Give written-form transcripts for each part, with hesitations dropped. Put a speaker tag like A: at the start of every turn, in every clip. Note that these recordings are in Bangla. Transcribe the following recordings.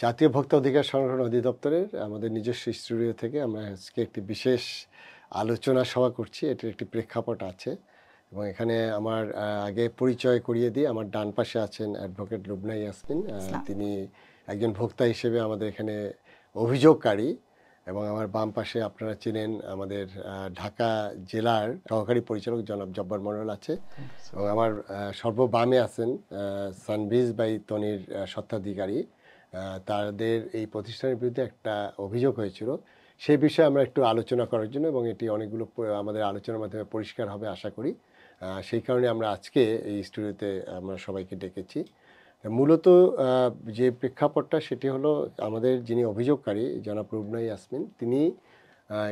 A: জাতীয় ভোক্তা অধিকার সংরক্ষণ অধিদপ্তরের আমাদের নিজস্ব স্টুডিও থেকে আমরা আজকে একটি বিশেষ আলোচনা সভা করছি। এটির একটি প্রেক্ষাপট আছে এবং এখানে আমার আগে পরিচয় করিয়ে দিই। আমার ডান পাশে আছেন অ্যাডভোকেট লুবনা ইয়াসমিন। তিনি একজন ভোক্তা হিসেবে আমাদের এখানে অভিযোগকারী, এবং আমার বাম পাশে আপনারা চেনেন আমাদের ঢাকা জেলার সহকারী পরিচালক জনাব জব্বার মন্ডল আছে, এবং আমার সর্ববামে আছেন সানভিজ বাই তনির স্বত্বাধিকারী। তাদের এই প্রতিষ্ঠানের বিরুদ্ধে একটা অভিযোগ হয়েছিল, সেই বিষয়ে আমরা একটু আলোচনা করার জন্য, এবং এটি অনেকগুলো আমাদের আলোচনার মাধ্যমে পরিষ্কার হবে আশা করি। সেই কারণে আমরা আজকে এই স্টুডিওতে আমরা সবাইকে ডেকেছি। মূলত যে প্রেক্ষাপটটা সেটি হলো, আমাদের যিনি অভিযোগকারী জনাব লুবনা ইয়াসমিন, তিনি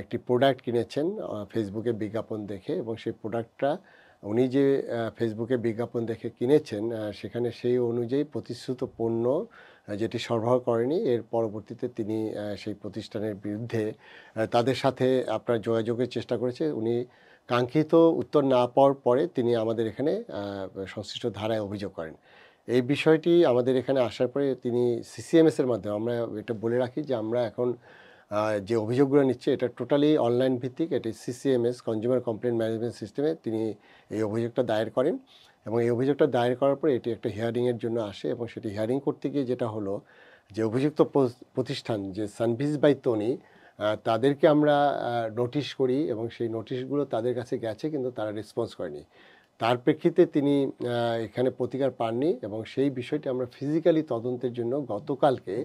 A: একটি প্রোডাক্ট কিনেছেন ফেসবুকে বিজ্ঞাপন দেখে, এবং সেই প্রোডাক্টটা উনি যে ফেসবুকে বিজ্ঞাপন দেখে কিনেছেন সেখানে সেই অনুযায়ী প্রতিশ্রুত পণ্য যেটি সরবরাহ করেনি, এর পরবর্তীতে তিনি সেই প্রতিষ্ঠানের বিরুদ্ধে তাদের সাথে আপনার যোগাযোগের চেষ্টা করেছে। উনি কাঙ্ক্ষিত উত্তর না পাওয়ার পরে তিনি আমাদের এখানে সংশ্লিষ্ট ধারায় অভিযোগ করেন। এই বিষয়টি আমাদের এখানে আসার পরে তিনি সিসিএমএসের মাধ্যমে, আমরা এটা বলে রাখি যে আমরা এখন যে অভিযোগগুলো নিচ্ছে এটা টোটালি অনলাইন ভিত্তিক, এটি সিসিএমএস কনজিউমার কমপ্লেন্ট ম্যানেজমেন্ট সিস্টেমে তিনি এই অভিযোগটা দায়ের করেন, এবং এই অভিযোগটা দায়ের করার পরে এটি একটা হিয়ারিংয়ের জন্য আসে, এবং সেটি হিয়ারিং করতে গিয়ে যেটা হলো যে অভিযুক্ত প্রতিষ্ঠান যে সানভিজ বাই তনি, তাদেরকে আমরা নোটিশ করি, এবং সেই নোটিশগুলো তাদের কাছে গেছে কিন্তু তারা রেসপন্স করেনি। তার প্রেক্ষিতে তিনি এখানে প্রতিকার পাননি, এবং সেই বিষয়টি আমরা ফিজিক্যালি তদন্তের জন্য গতকালকে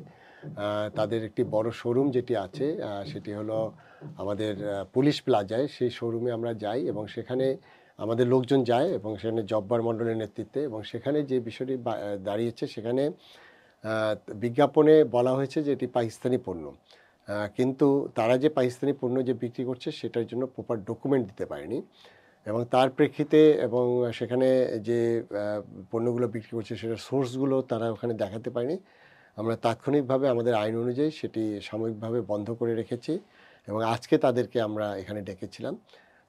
A: তাদের একটি বড় শোরুম যেটি আছে সেটি হলো আমাদের পুলিশ প্লাজায়, সেই শোরুমে আমরা যাই, এবং সেখানে আমাদের লোকজন যায়, এবং সেখানে জব্বার মণ্ডলের নেতৃত্বে, এবং সেখানে যে বিষয়টি দাঁড়িয়েছে সেখানে বিজ্ঞাপনে বলা হয়েছে যে এটি পাকিস্তানি পণ্য, কিন্তু তারা যে পাকিস্তানি পণ্য যে বিক্রি করছে সেটার জন্য প্রপার ডকুমেন্ট দিতে পারেনি, এবং তার প্রেক্ষিতে এবং সেখানে যে পণ্যগুলো বিক্রি করছে সেটার সোর্সগুলো তারা ওখানে দেখাতে পারেনি। আমরা তাৎক্ষণিকভাবে আমাদের আইন অনুযায়ী সেটি সাময়িকভাবে বন্ধ করে রেখেছি, এবং আজকে তাদেরকে আমরা এখানে ডেকেছিলাম।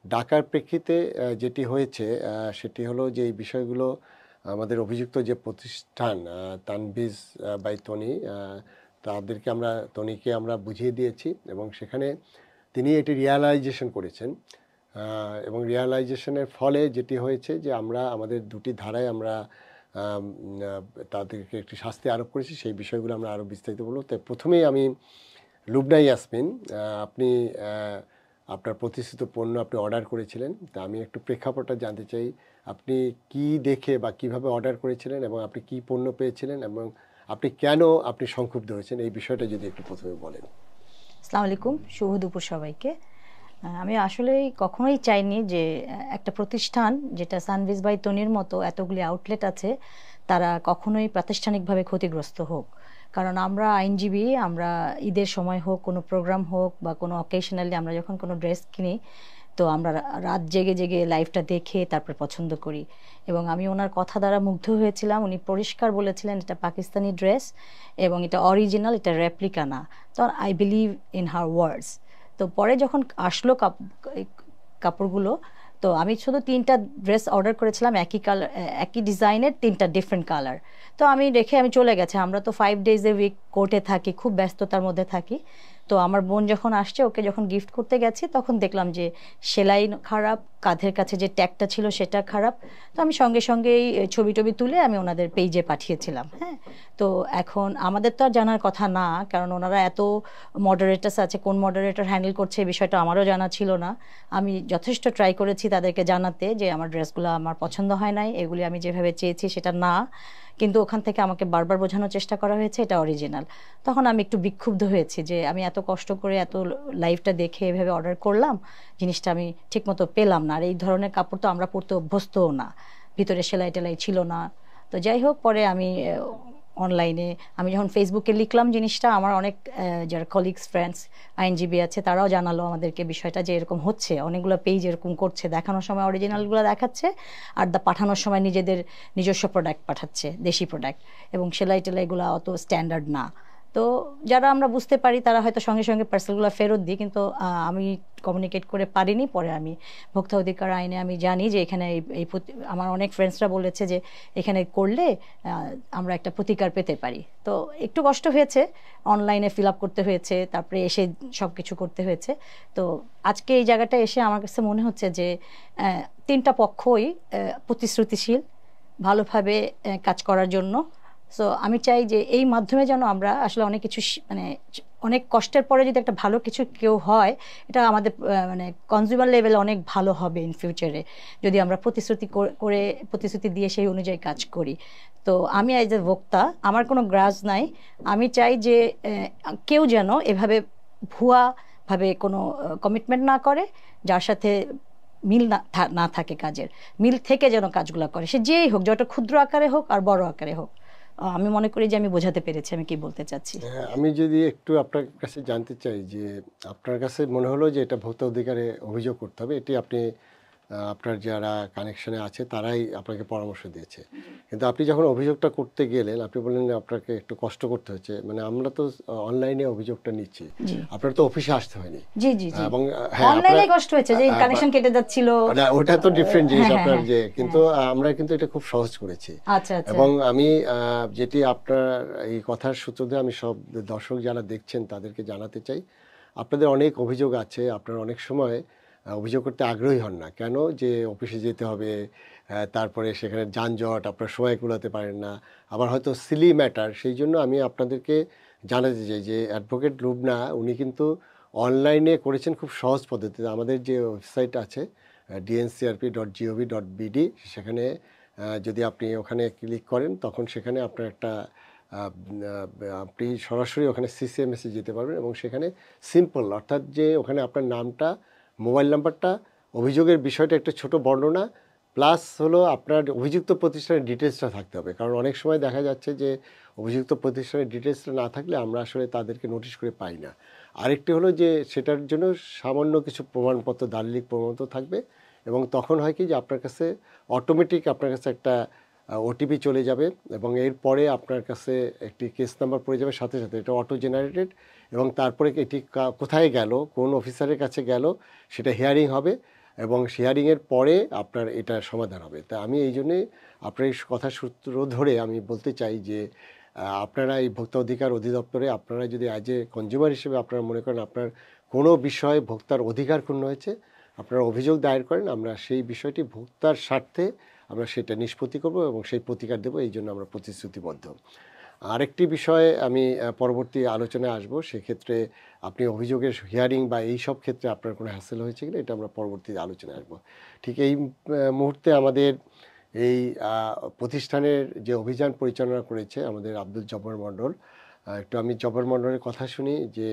A: ডাকার প্রেক্ষিতে যেটি হয়েছে সেটি হলো যে এই বিষয়গুলো আমাদের অভিযুক্ত যে প্রতিষ্ঠান তানভিজ বাই তনি, তাদেরকে তনিকে আমরা বুঝিয়ে দিয়েছি, এবং সেখানে তিনি এটি রিয়ালাইজেশন করেছেন, এবং রিয়ালাইজেশনের ফলে যেটি হয়েছে যে আমরা আমাদের দুটি ধারায় আমরা তাদেরকে একটি শাস্তি আরোপ করেছি। সেই বিষয়গুলো আমরা আরও বিস্তারিত বলব। তাই প্রথমেই আমি লুবনা ইয়াসমিন, আপনি আপনার প্রতিশ্রুত পণ্য আপনি অর্ডার করেছিলেন, তা আমি একটু প্রেক্ষাপটটা জানতে চাই। আপনি কি দেখে বা কিভাবে অর্ডার করেছিলেন, এবং আপনি কি পণ্য পেয়েছিলেন, এবং আপনি কেন সংক্ষুব্ধ হয়েছেন, এই বিষয়টা যদি একটু প্রথমে বলেন।
B: আসসালামু আলাইকুম, শুভ দুপুর সবাইকে। আমি আসলেই কখনোই চাইনি যে একটা প্রতিষ্ঠান যেটা সানভিজ বাই তনির মতো এতগুলি আউটলেট আছে তারা কখনোই প্রাতিষ্ঠানিকভাবে ক্ষতিগ্রস্ত হোক। কারণ আমরা আইনজীবী, আমরা ঈদের সময় হোক, কোনো প্রোগ্রাম হোক বা কোনো অকেশনালি আমরা যখন কোনো ড্রেস কিনি, তো আমরা রাত জেগে জেগে লাইভটা দেখে তারপর পছন্দ করি। এবং আমি ওনার কথা দ্বারা মুগ্ধ হয়েছিলাম। উনি পরিষ্কার বলেছিলেন এটা পাকিস্তানি ড্রেস এবং এটা অরিজিনাল, এটা রেপ্লিকা না। তো আই বিলিভ ইন হার ওয়ার্ডস। তো পরে যখন আসলো কাপড়গুলো, তো আমি শুধু 3টা ড্রেস অর্ডার করেছিলাম, একই কালার, একই ডিজাইনের 3টা ডিফারেন্ট কালার। তো আমি রেখে আমি চলে গেছে। আমরা তো 5 days a week কোর্টে থাকি, খুব ব্যস্ততার মধ্যে থাকি। তো আমার বোন যখন আসছে, ওকে যখন গিফট করতে গেছি, তখন দেখলাম যে সেলাই খারাপ, কাঁধের কাছে যে ট্যাগটা ছিল সেটা খারাপ। তো আমি সঙ্গে সঙ্গেই ছবি টবি তুলে আমি ওনাদের পেজে পাঠিয়েছিলাম। হ্যাঁ, তো এখন আমাদের তো আর জানার কথা না, কারণ ওনারা এত মডারেটার্স আছে, কোন মডারেটর হ্যান্ডেল করছে এই বিষয়টা আমারও জানা ছিল না। আমি যথেষ্ট ট্রাই করেছি তাদেরকে জানাতে যে আমার ড্রেসগুলো আমার পছন্দ হয় নাই, এগুলি আমি যেভাবে চেয়েছি সেটা না, কিন্তু ওখান থেকে আমাকে বারবার বোঝানোর চেষ্টা করা হয়েছে এটা অরিজিনাল। তখন আমি একটু বিক্ষুব্ধ হয়েছি যে আমি এত কষ্ট করে এত লাইভটা দেখে এভাবে অর্ডার করলাম, জিনিসটা আমি ঠিকমতো পেলাম না। আর এই ধরনের কাপড় তো আমরা পরতে অভ্যস্তও না, ভিতরে সেলাই টেলাই ছিল না। তো যাই হোক, পরে আমি অনলাইনে আমি যখন ফেসবুকে লিখলাম জিনিসটা, আমার অনেক যারা কলিগস ফ্রেন্ডস আইনজীবী আছে তারাও জানালো আমাদেরকে বিষয়টা যে এরকম হচ্ছে, অনেকগুলো পেজ এরকম করছে, দেখানোর সময় অরিজিনালগুলো দেখাচ্ছে আর পাঠানোর সময় নিজস্ব প্রোডাক্ট পাঠাচ্ছে, দেশি প্রোডাক্ট, এবং সেলাই টেলাইগুলো অত স্ট্যান্ডার্ড না। তো তো যারা আমরা বুঝতে পারি তারা হয়তো সঙ্গে সঙ্গে পার্সেলগুলো ফেরত দিই, কিন্তু আমি কমিউনিকেট করে পারিনি। পরে আমি ভোক্তা অধিকার আইনে আমি জানি যে এখানে আমার অনেক ফ্রেন্ডসরা বলেছে যে এখানে করলে আমরা একটা প্রতিকার পেতে পারি। তো একটু কষ্ট হয়েছে, অনলাইনে ফিল আপ করতে হয়েছে, তারপরে এসে সব কিছু করতে হয়েছে। তো আজকে এই জায়গাটা এসে আমার কাছে মনে হচ্ছে যে তিনটা পক্ষই প্রতিশ্রুতিশীল ভালোভাবে কাজ করার জন্য। সো আমি চাই যে এই মাধ্যমে যেন আমরা আসলে অনেক কিছু মানে অনেক কষ্টের পরে যদি একটা ভালো কিছু কেউ হয়, এটা আমাদের মানে কনজিউমার লেভেলে অনেক ভালো হবে ইন ফিউচারে, যদি আমরা করে প্রতিশ্রুতি দিয়ে সেই অনুযায়ী কাজ করি। তো আমি এজ এ ভোক্তা আমার কোনো গ্রাজ নাই। আমি চাই যে কেউ যেন এভাবে ভুয়াভাবে কোনো কমিটমেন্ট না করে, যার সাথে মিল না থাকে কাজের, মিল থেকে যেন কাজগুলো করে, সে যেই হোক, যত ক্ষুদ্র আকারে হোক আর বড় আকারে হোক। আমি মনে করি যে আমি বোঝাতে পেরেছি আমি কি বলতে চাচ্ছি।
A: হ্যাঁ, আমি যদি একটু আপনার কাছে জানতে চাই যে আপনার কাছে মনে হলো যে এটা ভোক্তা অধিকারে অভিযোগ করতে হবে, এটি আপনি আপনার যারা কানেকশনে আছে তারাই আপনাকে পরামর্শ দিয়েছে, কিন্তু আপনি যখন অভিযোগটা করতে গেলেন আপনি বললেন যে আপনাকে একটু কষ্ট করতে হচ্ছে, মানে আমরা তো অনলাইনে অভিযোগটা নিচ্ছি,
B: জি
A: আপনার তো অফিসে আসতে হয়নি।
B: জি জি জি
A: এবং হ্যাঁ
B: অনলাইনে কষ্ট হয়েছে যে কানেকশন কেটে যাচ্ছিল,
A: না ওটা তো ডিফারেন্ট জিনিস
B: হ্যাঁ,
A: আপনার
B: হ্যাঁ,
A: যে, কিন্তু আমরা কিন্তু এটা খুব সহজ করেছি।
B: আচ্ছা আচ্ছা
A: এবং আমি যেটি আপনার এই কথার সূত্র দিয়ে আমি সব দর্শক যারা দেখছেন তাদেরকে জানাতে চাই, আপনাদের অনেক অভিযোগ আছে, আপনারা অনেক সময় অভিযোগ করতে আগ্রহী হন না কেন, যে অফিসে যেতে হবে, তারপরে সেখানে যানজট, আপনার সময় কুলাতে পারেন না, আবার হয়তো সিলি ম্যাটার। সেই জন্য আমি আপনাদেরকে জানাতে চাই যে অ্যাডভোকেট লুবনা উনি কিন্তু অনলাইনে করেছেন খুব সহজ পদ্ধতিতে। আমাদের যে ওয়েবসাইট আছে dncrp.gov.bd, সেখানে যদি আপনি ওখানে ক্লিক করেন তখন সেখানে আপনার একটা আপনি সরাসরি ওখানে সিসিএমএসে যেতে পারবেন এবং সেখানে সিম্পল, অর্থাৎ যে ওখানে আপনার নামটা, মোবাইল নাম্বারটা, অভিযোগের বিষয়টা একটা ছোট বর্ণনা, প্লাস হলো আপনার অভিযুক্ত প্রতিষ্ঠানের ডিটেলসটা থাকতে হবে। কারণ অনেক সময় দেখা যাচ্ছে যে অভিযুক্ত প্রতিষ্ঠানের ডিটেলসটা না থাকলে আমরা আসলে তাদেরকে নোটিশ করে পাই না। আরেকটি হলো যে সেটার জন্য সামান্য কিছু প্রমাণপত্র, দালিলিক প্রমাণপত্র থাকবে, এবং তখন হয় কি যে আপনার কাছে অটোমেটিক আপনার কাছে একটা ওটিপি চলে যাবে এবং এরপরে আপনার কাছে একটি কেস নাম্বার পড়ে যাবে সাথে সাথে, এটা অটো জেনারেটেড, এবং তারপরে এটি কোথায় গেল, কোন অফিসারের কাছে গেল, সেটা হিয়ারিং হবে এবং হিয়ারিংয়ের পরে আপনার এটা সমাধান হবে। তা আমি এই জন্যে আপনার এই কথা সূত্র ধরে আমি বলতে চাই যে আপনারা এই ভোক্তা অধিকার অধিদপ্তরে আপনারা যদি অ্যাজ এ কনজিউমার হিসেবে আপনারা মনে করেন আপনার কোনো বিষয়ে ভোক্তার অধিকার ক্ষুণ্ণ হয়েছে, আপনারা অভিযোগ দায়ের করেন, আমরা সেই বিষয়টি ভোক্তার স্বার্থে আমরা সেটা নিষ্পত্তি করব এবং সেই প্রতিকার দেবো, এই জন্য আমরা প্রতিশ্রুতিবদ্ধ। আরেকটি বিষয়ে আমি পরবর্তী আলোচনায় আসব, সেক্ষেত্রে আপনি অভিযোগের হিয়ারিং বা এই সব ক্ষেত্রে আপনার কোনো হ্যাসেল হয়েছে কিনা এটা আমরা পরবর্তী আলোচনায় আসবো। ঠিক এই মুহূর্তে আমাদের এই প্রতিষ্ঠানের যে অভিযান পরিচালনা করেছে আমাদের আব্দুল জব্বার মণ্ডল, একটু আমি জব্বার মণ্ডলের কথা শুনি যে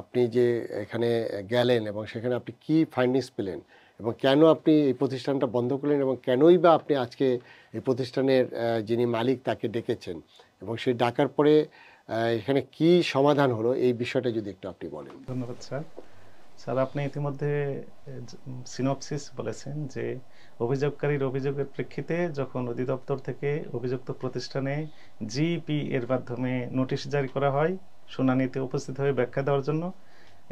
A: আপনি যে এখানে গেলেন এবং সেখানে আপনি কি ফাইন্ডিংস পেলেন এবং কেন আপনি এই প্রতিষ্ঠানটা বন্ধ করলেন এবং কেনই বা আপনি আজকে এই প্রতিষ্ঠানের যিনি মালিক তাকে ডেকেছেন এবং সেই ডাকার পরে এখানে কি সমাধান হলো, এই বিষয়টা যদি একটু আপনি বলেন।
C: ধন্যবাদ স্যার। স্যার আপনি ইতিমধ্যে সিনপসিস বলেছেন যে অভিযোগকারীর অভিযোগের প্রেক্ষিতে যখন অধিদপ্তর থেকে অভিযুক্ত প্রতিষ্ঠানে জিপি এর মাধ্যমে নোটিশ জারি করা হয় শুনানিতে উপস্থিত হয়ে ব্যাখ্যা দেওয়ার জন্য,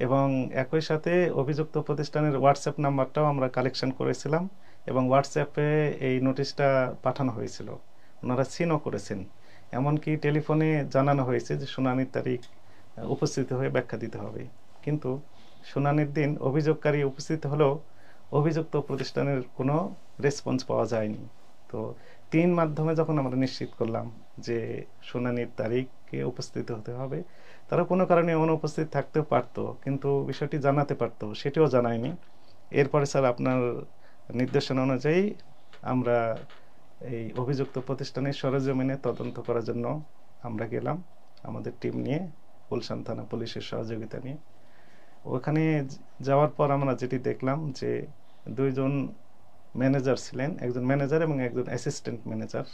C: এবং একই সাথে অভিযুক্ত প্রতিষ্ঠানের হোয়াটসঅ্যাপ নাম্বারটাও আমরা কালেকশন করেছিলাম এবং হোয়াটসঅ্যাপে এই নোটিশটা পাঠানো হয়েছিল, ওনারা সিনও করেছেন, এমনকি টেলিফোনে জানানো হয়েছে যে শুনানির তারিখ উপস্থিত হয়ে ব্যাখ্যা দিতে হবে। কিন্তু শুনানির দিন অভিযোগকারী উপস্থিত হলেও অভিযুক্ত প্রতিষ্ঠানের কোনো রেসপন্স পাওয়া যায়নি। তো 3 মাধ্যমে যখন আমরা নিশ্চিত করলাম যে শুনানির তারিখে উপস্থিত হতে হবে, তারা কোনো কারণে অনুপস্থিত থাকতেও পারতো কিন্তু বিষয়টি জানাতে পারতো, সেটিও জানায়নি। এরপরে স্যার আপনার নির্দেশনা অনুযায়ী আমরা এই অভিযুক্ত প্রতিষ্ঠানের সরেজমিনে তদন্ত করার জন্য আমরা গেলাম আমাদের টিম নিয়ে, গুলশান থানা পুলিশের সহযোগিতা নিয়ে। ওখানে যাওয়ার পর আমরা যেটি দেখলাম যে 2 জন ম্যানেজার ছিলেন, একজন ম্যানেজার এবং একজন অ্যাসিস্ট্যান্ট ম্যানেজার।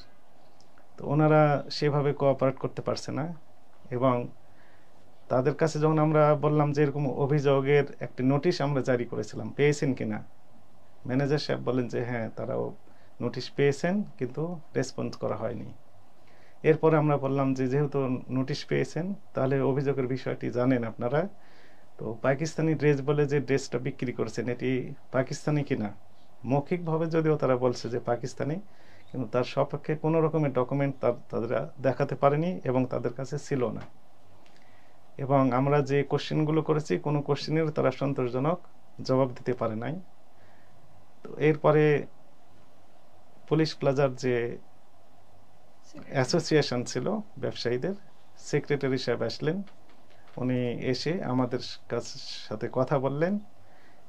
C: তো ওনারা সেভাবে কোঅপারেট করতে পারছে না, এবং তাদের কাছে যখন আমরা বললাম যে এরকম অভিযোগের একটি নোটিশ আমরা জারি করেছিলাম, পেয়েছেন কিনা, ম্যানেজার সাহেব বলেন যে হ্যাঁ তারাও নোটিশ পেয়েছেন কিন্তু রেসপন্স করা হয়নি। এরপরে আমরা বললাম যে যেহেতু নোটিশ পেয়েছেন তাহলে অভিযোগের বিষয়টি জানেন আপনারা, তো পাকিস্তানি ড্রেস বলে যে ড্রেসটা বিক্রি করেছেন এটি পাকিস্তানি কিনা, মৌখিকভাবে যদিও তারা বলছে যে পাকিস্তানি, কিন্তু তার সপক্ষে কোনো রকমের ডকুমেন্ট তারা দেখাতে পারেনি এবং তাদের কাছে ছিল না। এবং আমরা যে কোশ্চেনগুলো করেছি কোনো কোশ্চেনের তারা সন্তোষজনক জবাব দিতে পারে নাই। তো এরপরে পুলিশ প্লাজার যে অ্যাসোসিয়েশন ছিল ব্যবসায়ীদের সেক্রেটারি সাহেব আসলেন, উনি এসে আমাদের সাথে কথা বললেন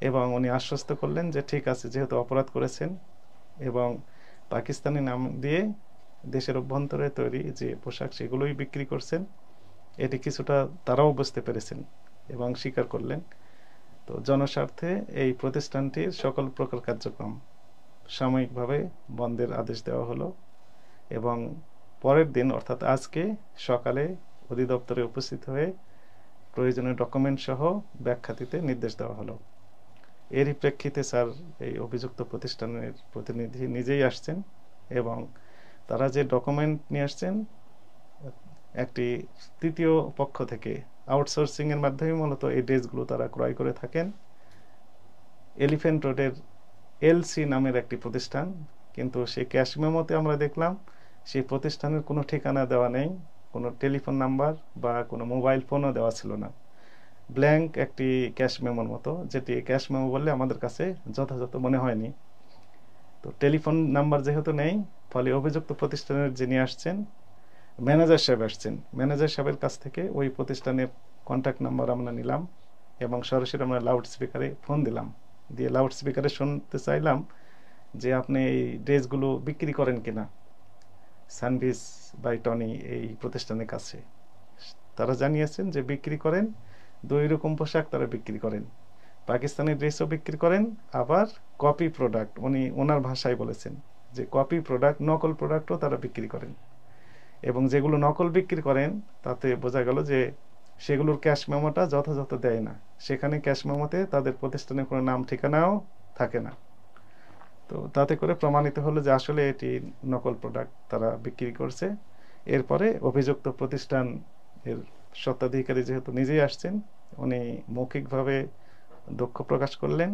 C: এবং উনি আশ্বস্ত করলেন যে ঠিক আছে, যেহেতু অপরাধ করেছেন এবং পাকিস্তানি নাম দিয়ে দেশের অভ্যন্তরে তৈরি যে পোশাক সেগুলোই বিক্রি করছেন, এটি কিছুটা তারাও বুঝতে পেরেছেন এবং স্বীকার করলেন। তো জনস্বার্থে এই প্রতিষ্ঠানটির সকল প্রকার কার্যক্রম সাময়িকভাবে বন্ধের আদেশ দেওয়া হলো এবং পরের দিন অর্থাৎ আজকে সকালে অধিদপ্তরে উপস্থিত হয়ে প্রয়োজনীয় ডকুমেন্ট সহ ব্যাখ্যা দিতে নির্দেশ দেওয়া হলো। এরই প্রেক্ষিতে স্যার এই অভিযুক্ত প্রতিষ্ঠানের প্রতিনিধি নিজেই আসছেন এবং তারা যে ডকুমেন্ট নিয়ে আসছেন একটি তৃতীয় পক্ষ থেকে আউটসোর্সিং এর মাধ্যমে মূলত এই ড্রেসগুলো তারা ক্রয় করে থাকেন। এলিফ্যান্ট রোডের এলসি নামের একটি প্রতিষ্ঠান, কিন্তু সেই ক্যাশ মেমোতে আমরা দেখলাম সেই প্রতিষ্ঠানের কোনো ঠিকানা দেওয়া নেই, কোনো টেলিফোন নাম্বার বা কোনো মোবাইল ফোনও দেওয়া ছিল না, ব্ল্যাঙ্ক একটি ক্যাশ মেমোর মতো, যেটি ক্যাশ মেমো বললে আমাদের কাছে যথাযথ মনে হয়নি। তো টেলিফোন নাম্বার যেহেতু নেই, ফলে অভিযুক্ত প্রতিষ্ঠানের যিনি আসছেন ম্যানেজার সাহেব আসছেন, ম্যানেজার সাহেবের কাছ থেকে ওই প্রতিষ্ঠানের কন্ট্যাক্ট নাম্বার আমরা নিলাম এবং সরাসরি আমরা লাউড স্পিকারে ফোন দিলাম, দিয়ে লাউড স্পিকারে শুনতে চাইলাম যে আপনি এই ড্রেসগুলো বিক্রি করেন কিনা সানভিস বাই টনি এই প্রতিষ্ঠানের কাছে। তারা জানিয়েছেন যে বিক্রি করেন, দুই রকম পোশাক তারা বিক্রি করেন, পাকিস্তানি ড্রেসও বিক্রি করেন, আবার কপি প্রোডাক্ট, উনি ওনার ভাষায় বলেছেন যে কপি প্রোডাক্ট নকল প্রোডাক্টও তারা বিক্রি করেন। এবং যেগুলো নকল বিক্রি করেন তাতে বোঝা গেল যে সেগুলোর ক্যাশ মেমোটা যথাযথ দেয় না, সেখানে ক্যাশ মেমোতে তাদের প্রতিষ্ঠানের কোনো নাম ঠিকানাও থাকে না। তো তাতে করে প্রমাণিত হলো যে আসলে এটি নকল প্রোডাক্ট তারা বিক্রি করছে। এরপরে অভিযুক্ত প্রতিষ্ঠান এর স্বত্বাধিকারী যেহেতু নিজেই আসছেন, উনি মৌখিকভাবে দুঃখ প্রকাশ করলেন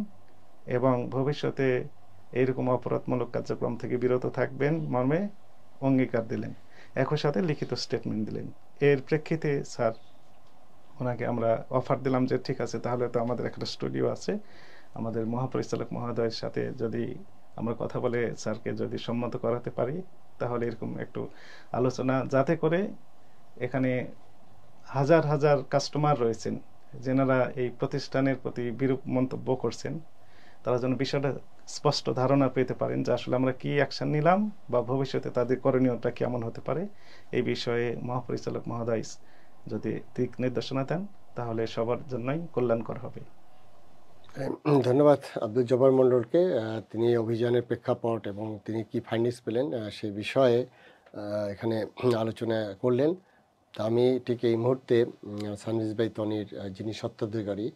C: এবং ভবিষ্যতে এইরকম অপরাধমূলক কার্যক্রম থেকে বিরত থাকবেন মর্মে অঙ্গীকার দিলেন, একই সাথে লিখিত স্টেটমেন্ট দিলেন। এর প্রেক্ষিতে স্যার ওনাকে আমরা অফার দিলাম যে ঠিক আছে, তাহলে তো আমাদের একটা স্টুডিও আছে, আমাদের মহাপরিচালক মহোদয়ের সাথে যদি আমরা কথা বলে স্যারকে যদি সম্মত করাতে পারি তাহলে এরকম একটু আলোচনা, যাতে করে এখানে হাজার হাজার কাস্টমার রয়েছেন যেনারা এই প্রতিষ্ঠানের প্রতি বিরূপ মন্তব্য করছেন, তারা যেন বিষয়টা স্পষ্ট ধারণা পেতে পারেন যে আসলে আমরা কি অ্যাকশন নিলাম বা ভবিষ্যতে তাদের করণীয়টা কেমন হতে পারে। এই বিষয়ে মহাপরিচালক মহোদয় যদি দিক নির্দেশনা দেন তাহলে সবার জন্যই কল্যাণকর হবে।
A: ধন্যবাদ আব্দুল জব্বার মণ্ডলকে। তিনি অভিযানের প্রেক্ষাপট এবং তিনি কি ফাইন্ডিংস পেলেন সেই বিষয়ে এখানে আলোচনা করলেন। তা আমি ঠিক এই মুহূর্তে সানভিস বাই তনির যিনি স্বত্বাধিকারী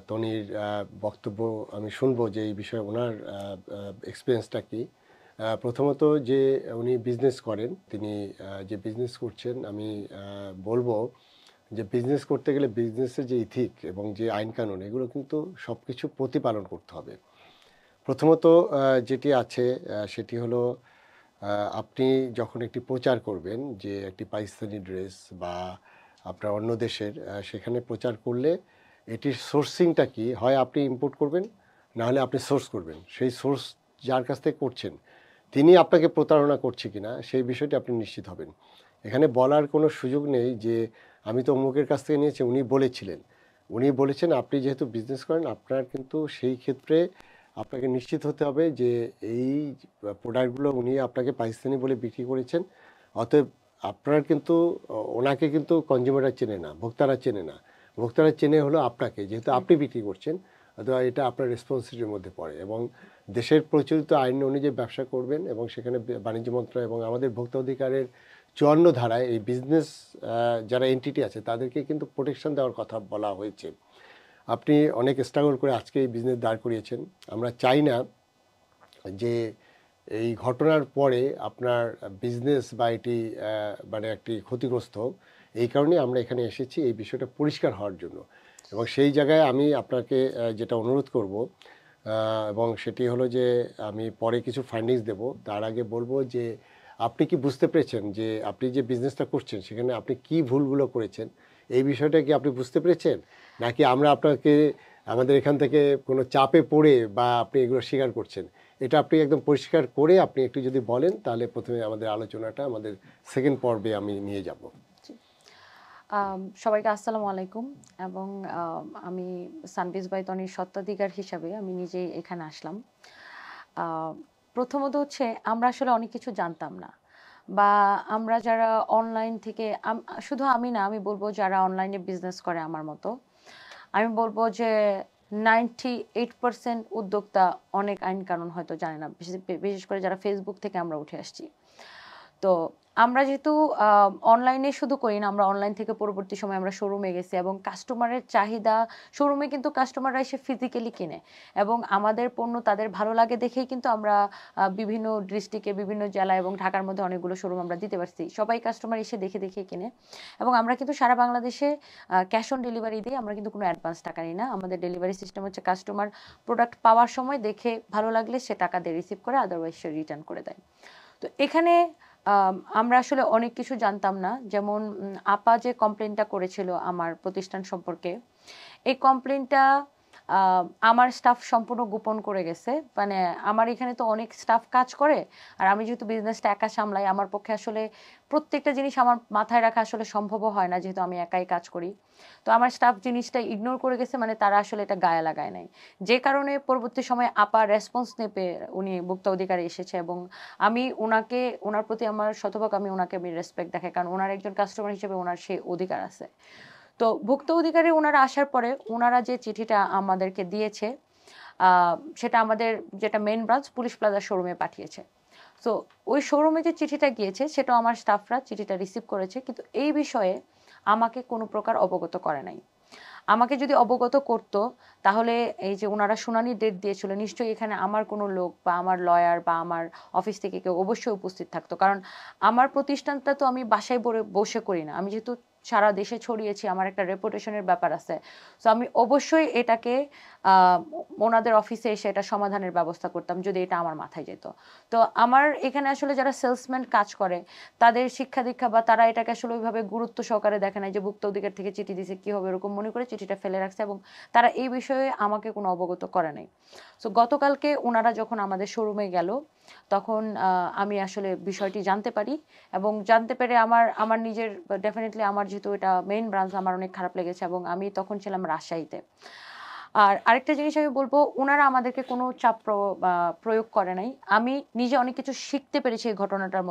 A: তনির বক্তব্য আমি শুনবো যে এই বিষয়ে ওনার এক্সপিরিয়েন্সটা কি। প্রথমত যে উনি বিজনেস করেন, তিনি যে বিজনেস করছেন, আমি বলবো যে বিজনেস করতে গেলে বিজনেসের যে ইথিক এবং যে আইন কানুন এগুলো কিন্তু সব কিছু প্রতিপালন করতে হবে। প্রথমত যেটি আছে সেটি হলো আপনি যখন একটি প্রচার করবেন যে একটি পাকিস্তানি ড্রেস বা আপনার অন্য দেশের, সেখানে প্রচার করলে এটির সোর্সিংটা কি হয়, আপনি ইম্পোর্ট করবেন না হলে আপনি সোর্স করবেন, সেই সোর্স যার কাছ থেকে করছেন তিনি আপনাকে প্রতারণা করছে কিনা সেই বিষয়টি আপনি নিশ্চিত হবেন। এখানে বলার কোনো সুযোগ নেই যে আমি তো অমুকের কাছ থেকে নিয়েছি, উনি বলেছিলেন, উনি বলেছেন। আপনি যেহেতু বিজনেস করেন আপনার কিন্তু সেই ক্ষেত্রে আপনাকে নিশ্চিত হতে হবে যে এই প্রোডাক্টগুলো উনি আপনাকে পাকিস্তানি বলে বিক্রি করেছেন, অতএব আপনার কিন্তু ওনাকে কিন্তু কনজিউমাররা চেনে না, ভোক্তারা চেনে না, ভোক্তারা চেনে হলো আপনাকে, যেহেতু আপনি বিক্রি করছেন, অথবা এটা আপনার রেসপন্সিবিলিটির মধ্যে পড়ে। এবং দেশের প্রচলিত আইন অনুযায়ী ব্যবসা করবেন এবং সেখানে বাণিজ্য মন্ত্রণালয় এবং আমাদের ভোক্তা অধিকারের 54 ধারায় এই বিজনেস যারা এন্টিটি আছে তাদেরকে কিন্তু প্রোটেকশন দেওয়ার কথা বলা হয়েছে। আপনি অনেক স্ট্রাগল করে আজকে এই বিজনেস দাঁড় করিয়েছেন। আমরা চাই না যে এই ঘটনার পরে আপনার বিজনেস বা এটি মানে একটি ক্ষতিগ্রস্ত হোক, এই কারণে আমরা এখানে এসেছি এই বিষয়টা পরিষ্কার হওয়ার জন্য। এবং সেই জায়গায় আমি আপনাকে যেটা অনুরোধ করব, এবং সেটি হলো যে আমি পরে কিছু ফাইন্ডিংস দেব, তার আগে বলবো যে আপনি কি বুঝতে পেরেছেন যে আপনি যে বিজনেসটা করছেন সেখানে আপনি কি ভুলগুলো করেছেন, এই বিষয়টা কি আপনি বুঝতে পেরেছেন, নাকি আমরা আপনাকে আমাদের এখান থেকে কোনো চাপে পড়ে বা আপনি এগুলো স্বীকার করছেন? এটা আপনি একদম পরিষ্কার করে আপনি একটু যদি বলেন, তাহলে প্রথমে আমাদের আলোচনাটা আমাদের সেকেন্ড পর্বে আমি নিয়ে যাব।
D: সবাইকে আসসালামু আলাইকুম। এবং আমি সানভিজ বাই তনির স্বত্বাধিকার হিসাবে আমি নিজেই এখানে আসলাম। প্রথমত হচ্ছে আমরা আসলে অনেক কিছু জানতাম না, বা আমরা যারা অনলাইন থেকে, শুধু আমি না, আমি বলবো যারা অনলাইনে বিজনেস করে আমার মতো, আমি বলবো যে 98% উদ্যোক্তা অনেক আইন কানুন হয়তো জানে না, বিশেষ করে যারা ফেসবুক থেকে আমরা উঠে আসছি। তো আমরা যেহেতু অনলাইনে শুধু করি না, আমরা অনলাইন থেকে পরবর্তী সময় আমরা শোরুমে গেছি, এবং কাস্টমারের চাহিদা, শোরুমে কিন্তু কাস্টমাররা এসে ফিজিক্যালি কিনে, এবং আমাদের পণ্য তাদের ভালো লাগে দেখেই কিন্তু আমরা বিভিন্ন ডিস্ট্রিক্টে, বিভিন্ন জেলা এবং ঢাকার মধ্যে অনেকগুলো শোরুম আমরা দিতে পারছি। সবাই কাস্টমার এসে দেখে দেখে কিনে, এবং আমরা কিন্তু সারা বাংলাদেশে ক্যাশ অন ডেলিভারি দিই। আমরা কিন্তু কোনো অ্যাডভান্স টাকা নিই না। আমাদের ডেলিভারি সিস্টেম হচ্ছে কাস্টমার প্রোডাক্ট পাওয়ার সময় দেখে ভালো লাগলে সে টাকা দিয়ে রিসিভ করে, আদারওয়াইজ সে রিটার্ন করে দেয়। তো এখানে আমরা আসলে অনেক কিছু জানতাম না। যেমন আপা যে কমপ্লেনটা করেছিল আমার প্রতিষ্ঠান সম্পর্কে, এই কমপ্লেনটা আমার স্টাফ সম্পূর্ণ গোপন করে গেছে। মানে আমার এখানে তো অনেক স্টাফ কাজ করে, আর আমি যেহেতু বিজনেসটা একা সামলাই, আমার পক্ষে আসলে প্রত্যেকটা জিনিস আমার মাথায় রাখা আসলে সম্ভবও হয় না, যেহেতু আমি একাই কাজ করি। তো আমার স্টাফ জিনিসটা ইগনোর করে গেছে, মানে তারা আসলে এটা গায়ে লাগায় নাই। যে কারণে পরবর্তী সময় আপা রেসপন্স নেপে উনি ভোক্তা অধিকারে এসেছে, এবং আমি ওনার প্রতি আমার শতভাগ আমি রেসপেক্ট দেখাই, কারণ ওনার একজন কাস্টমার হিসেবে ওনার সেই অধিকার আছে। তো ভোক্তা অধিকারে ওনারা আসার পরে ওনারা যে চিঠিটা আমাদেরকে দিয়েছে, সেটা আমাদের যেটা মেইন ব্রাঞ্চ পুলিশ প্লাজা শোরুমে পাঠিয়েছে। তো ওই শোরুমে যে চিঠিটা গিয়েছে সেটাও আমার স্টাফরা চিঠিটা রিসিভ করেছে, কিন্তু এই বিষয়ে আমাকে কোনো প্রকার অবগত করে নাই। আমাকে যদি অবগত করতো, তাহলে এই যে ওনারা শুনানির ডেট দিয়েছিল, নিশ্চয়ই এখানে আমার কোনো লোক বা আমার লয়ার বা আমার অফিস থেকে কেউ অবশ্যই উপস্থিত থাকতো। কারণ আমার প্রতিষ্ঠানটা তো আমি বাসায় বসে করি না, আমি যেহেতু সারা দেশে ছড়িয়েছি, আমার একটা রেপুটেশনের ব্যাপার আছে। সো আমি অবশ্যই এটাকে ওনাদের অফিসে এসে এটা সমাধানের ব্যবস্থা করতাম যদি এটা আমার মাথায় যেত। তো আমার এখানে আসলে যারা সেলসম্যান কাজ করে, তাদের শিক্ষা দীক্ষা বা তারা এটাকে আসলে ওইভাবে গুরুত্ব সহকারে দেখে নাই যে ভোক্তা অধিকার থেকে চিঠি দিছে কি হবে, এরকম মনে করে চিঠিটা ফেলে রাখছে, এবং তারা এই বিষয়ে আমাকে কোনো অবগত করে নাই। সো গতকালকে ওনারা যখন আমাদের শোরুমে গেল, তখন আমি আসলে বিষয়টি জানতে পারি, এবং জানতে পেরে আমার নিজের ডেফিনেটলি, আমার যেহেতু এটা মেইন ব্রাঞ্চ, আমার অনেক খারাপ লেগেছে, এবং আমি তখন ছিলাম রাজশাহীতে। আর আরেকটা জিনিস আমি বলবো, ওনারা আমাদেরকে কোনো চাপ প্রয়োগ করে নাই। আমি নিজে অনেক কিছু শিখতে পেরেছি এই ঘটনাটার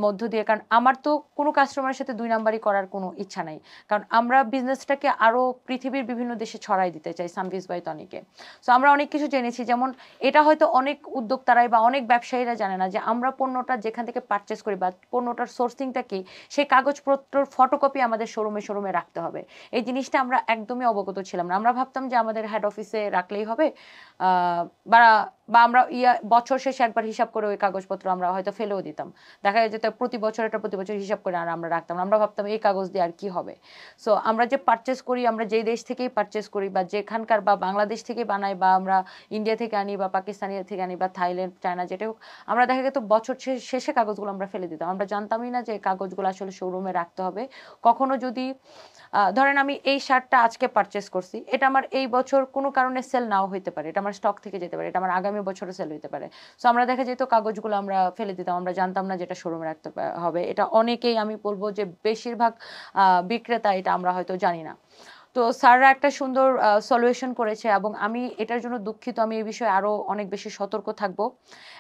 D: মধ্য দিয়ে, কারণ আমার তো কোনো কাস্টমারের সাথে দুই নাম্বারই করার কোনো ইচ্ছা নাই। কারণ আমরা বিজনেসটাকে আরও পৃথিবীর বিভিন্ন দেশে ছড়াই দিতে চাই সানভিজ বাই তনিকে। সো আমরা অনেক কিছু জেনেছি, যেমন এটা হয়তো অনেক উদ্যোক্তারাই বা অনেক ব্যবসায়ীরা জানে না যে আমরা পণ্যটা যেখান থেকে পারচেস করি বা পণ্যটার সোর্সিংটা কি, সেই কাগজপত্রর ফটোকপি আমাদের শোরুমে রাখতে হবে। এই জিনিসটা আমরা একদমই অবগত ছিলাম না। আমরা ভাবতাম যে আমাদের হেড অফিসে রাখলেই হবে, বা আমরা বছর শেষে একবার হিসাব করে ওই কাগজপত্র আমরা হয়তো ফেলেও দিতাম। দেখা যেত প্রতি বছর হিসাব করে আর আমরা রাখতাম। আমরা ভাবতাম এই কাগজ দিয়ে আর কি হবে। সো আমরা যে পারচেস করি, আমরা যেই দেশ থেকেই পারচেস করি বা যেখানকার, বা বাংলাদেশ থেকে বানাই, বা আমরা ইন্ডিয়া থেকে আনি বা পাকিস্তানি থেকে আনি বা থাইল্যান্ড, চায়না, যেটা হোক, আমরা দেখা যেত বছর শেষে কাগজগুলো আমরা ফেলে দিতাম। আমরা জানতামই না যে কাগজগুলো আসলে শোরুমে রাখতে হবে। কখনো যদি ধরেন আমি এই শার্টটা আজকে পারচেস করছি, এটা আমার এই বছর কোনো কারণে সেল নাও হইতে পারে, এটা আমার স্টক থেকে যেতে পারে, এটা আমার আগামী বছরে সেল হইতে পারে। সো আমরা দেখা যেত কাগজগুলো আমরা ফেলে দিতাম, আমরা জানতাম না যেটা শোরুমে রাখতে হবে। এটা অনেকেই, আমি বলবো যে বেশিরভাগ বিক্রেতা এটা আমরা হয়তো জানি না। তো স্যাররা একটা সুন্দর সলিউশন করেছে, এবং আমি এটার জন্য দুঃখিত। আমি এই বিষয়ে আরও অনেক বেশি সতর্ক থাকব।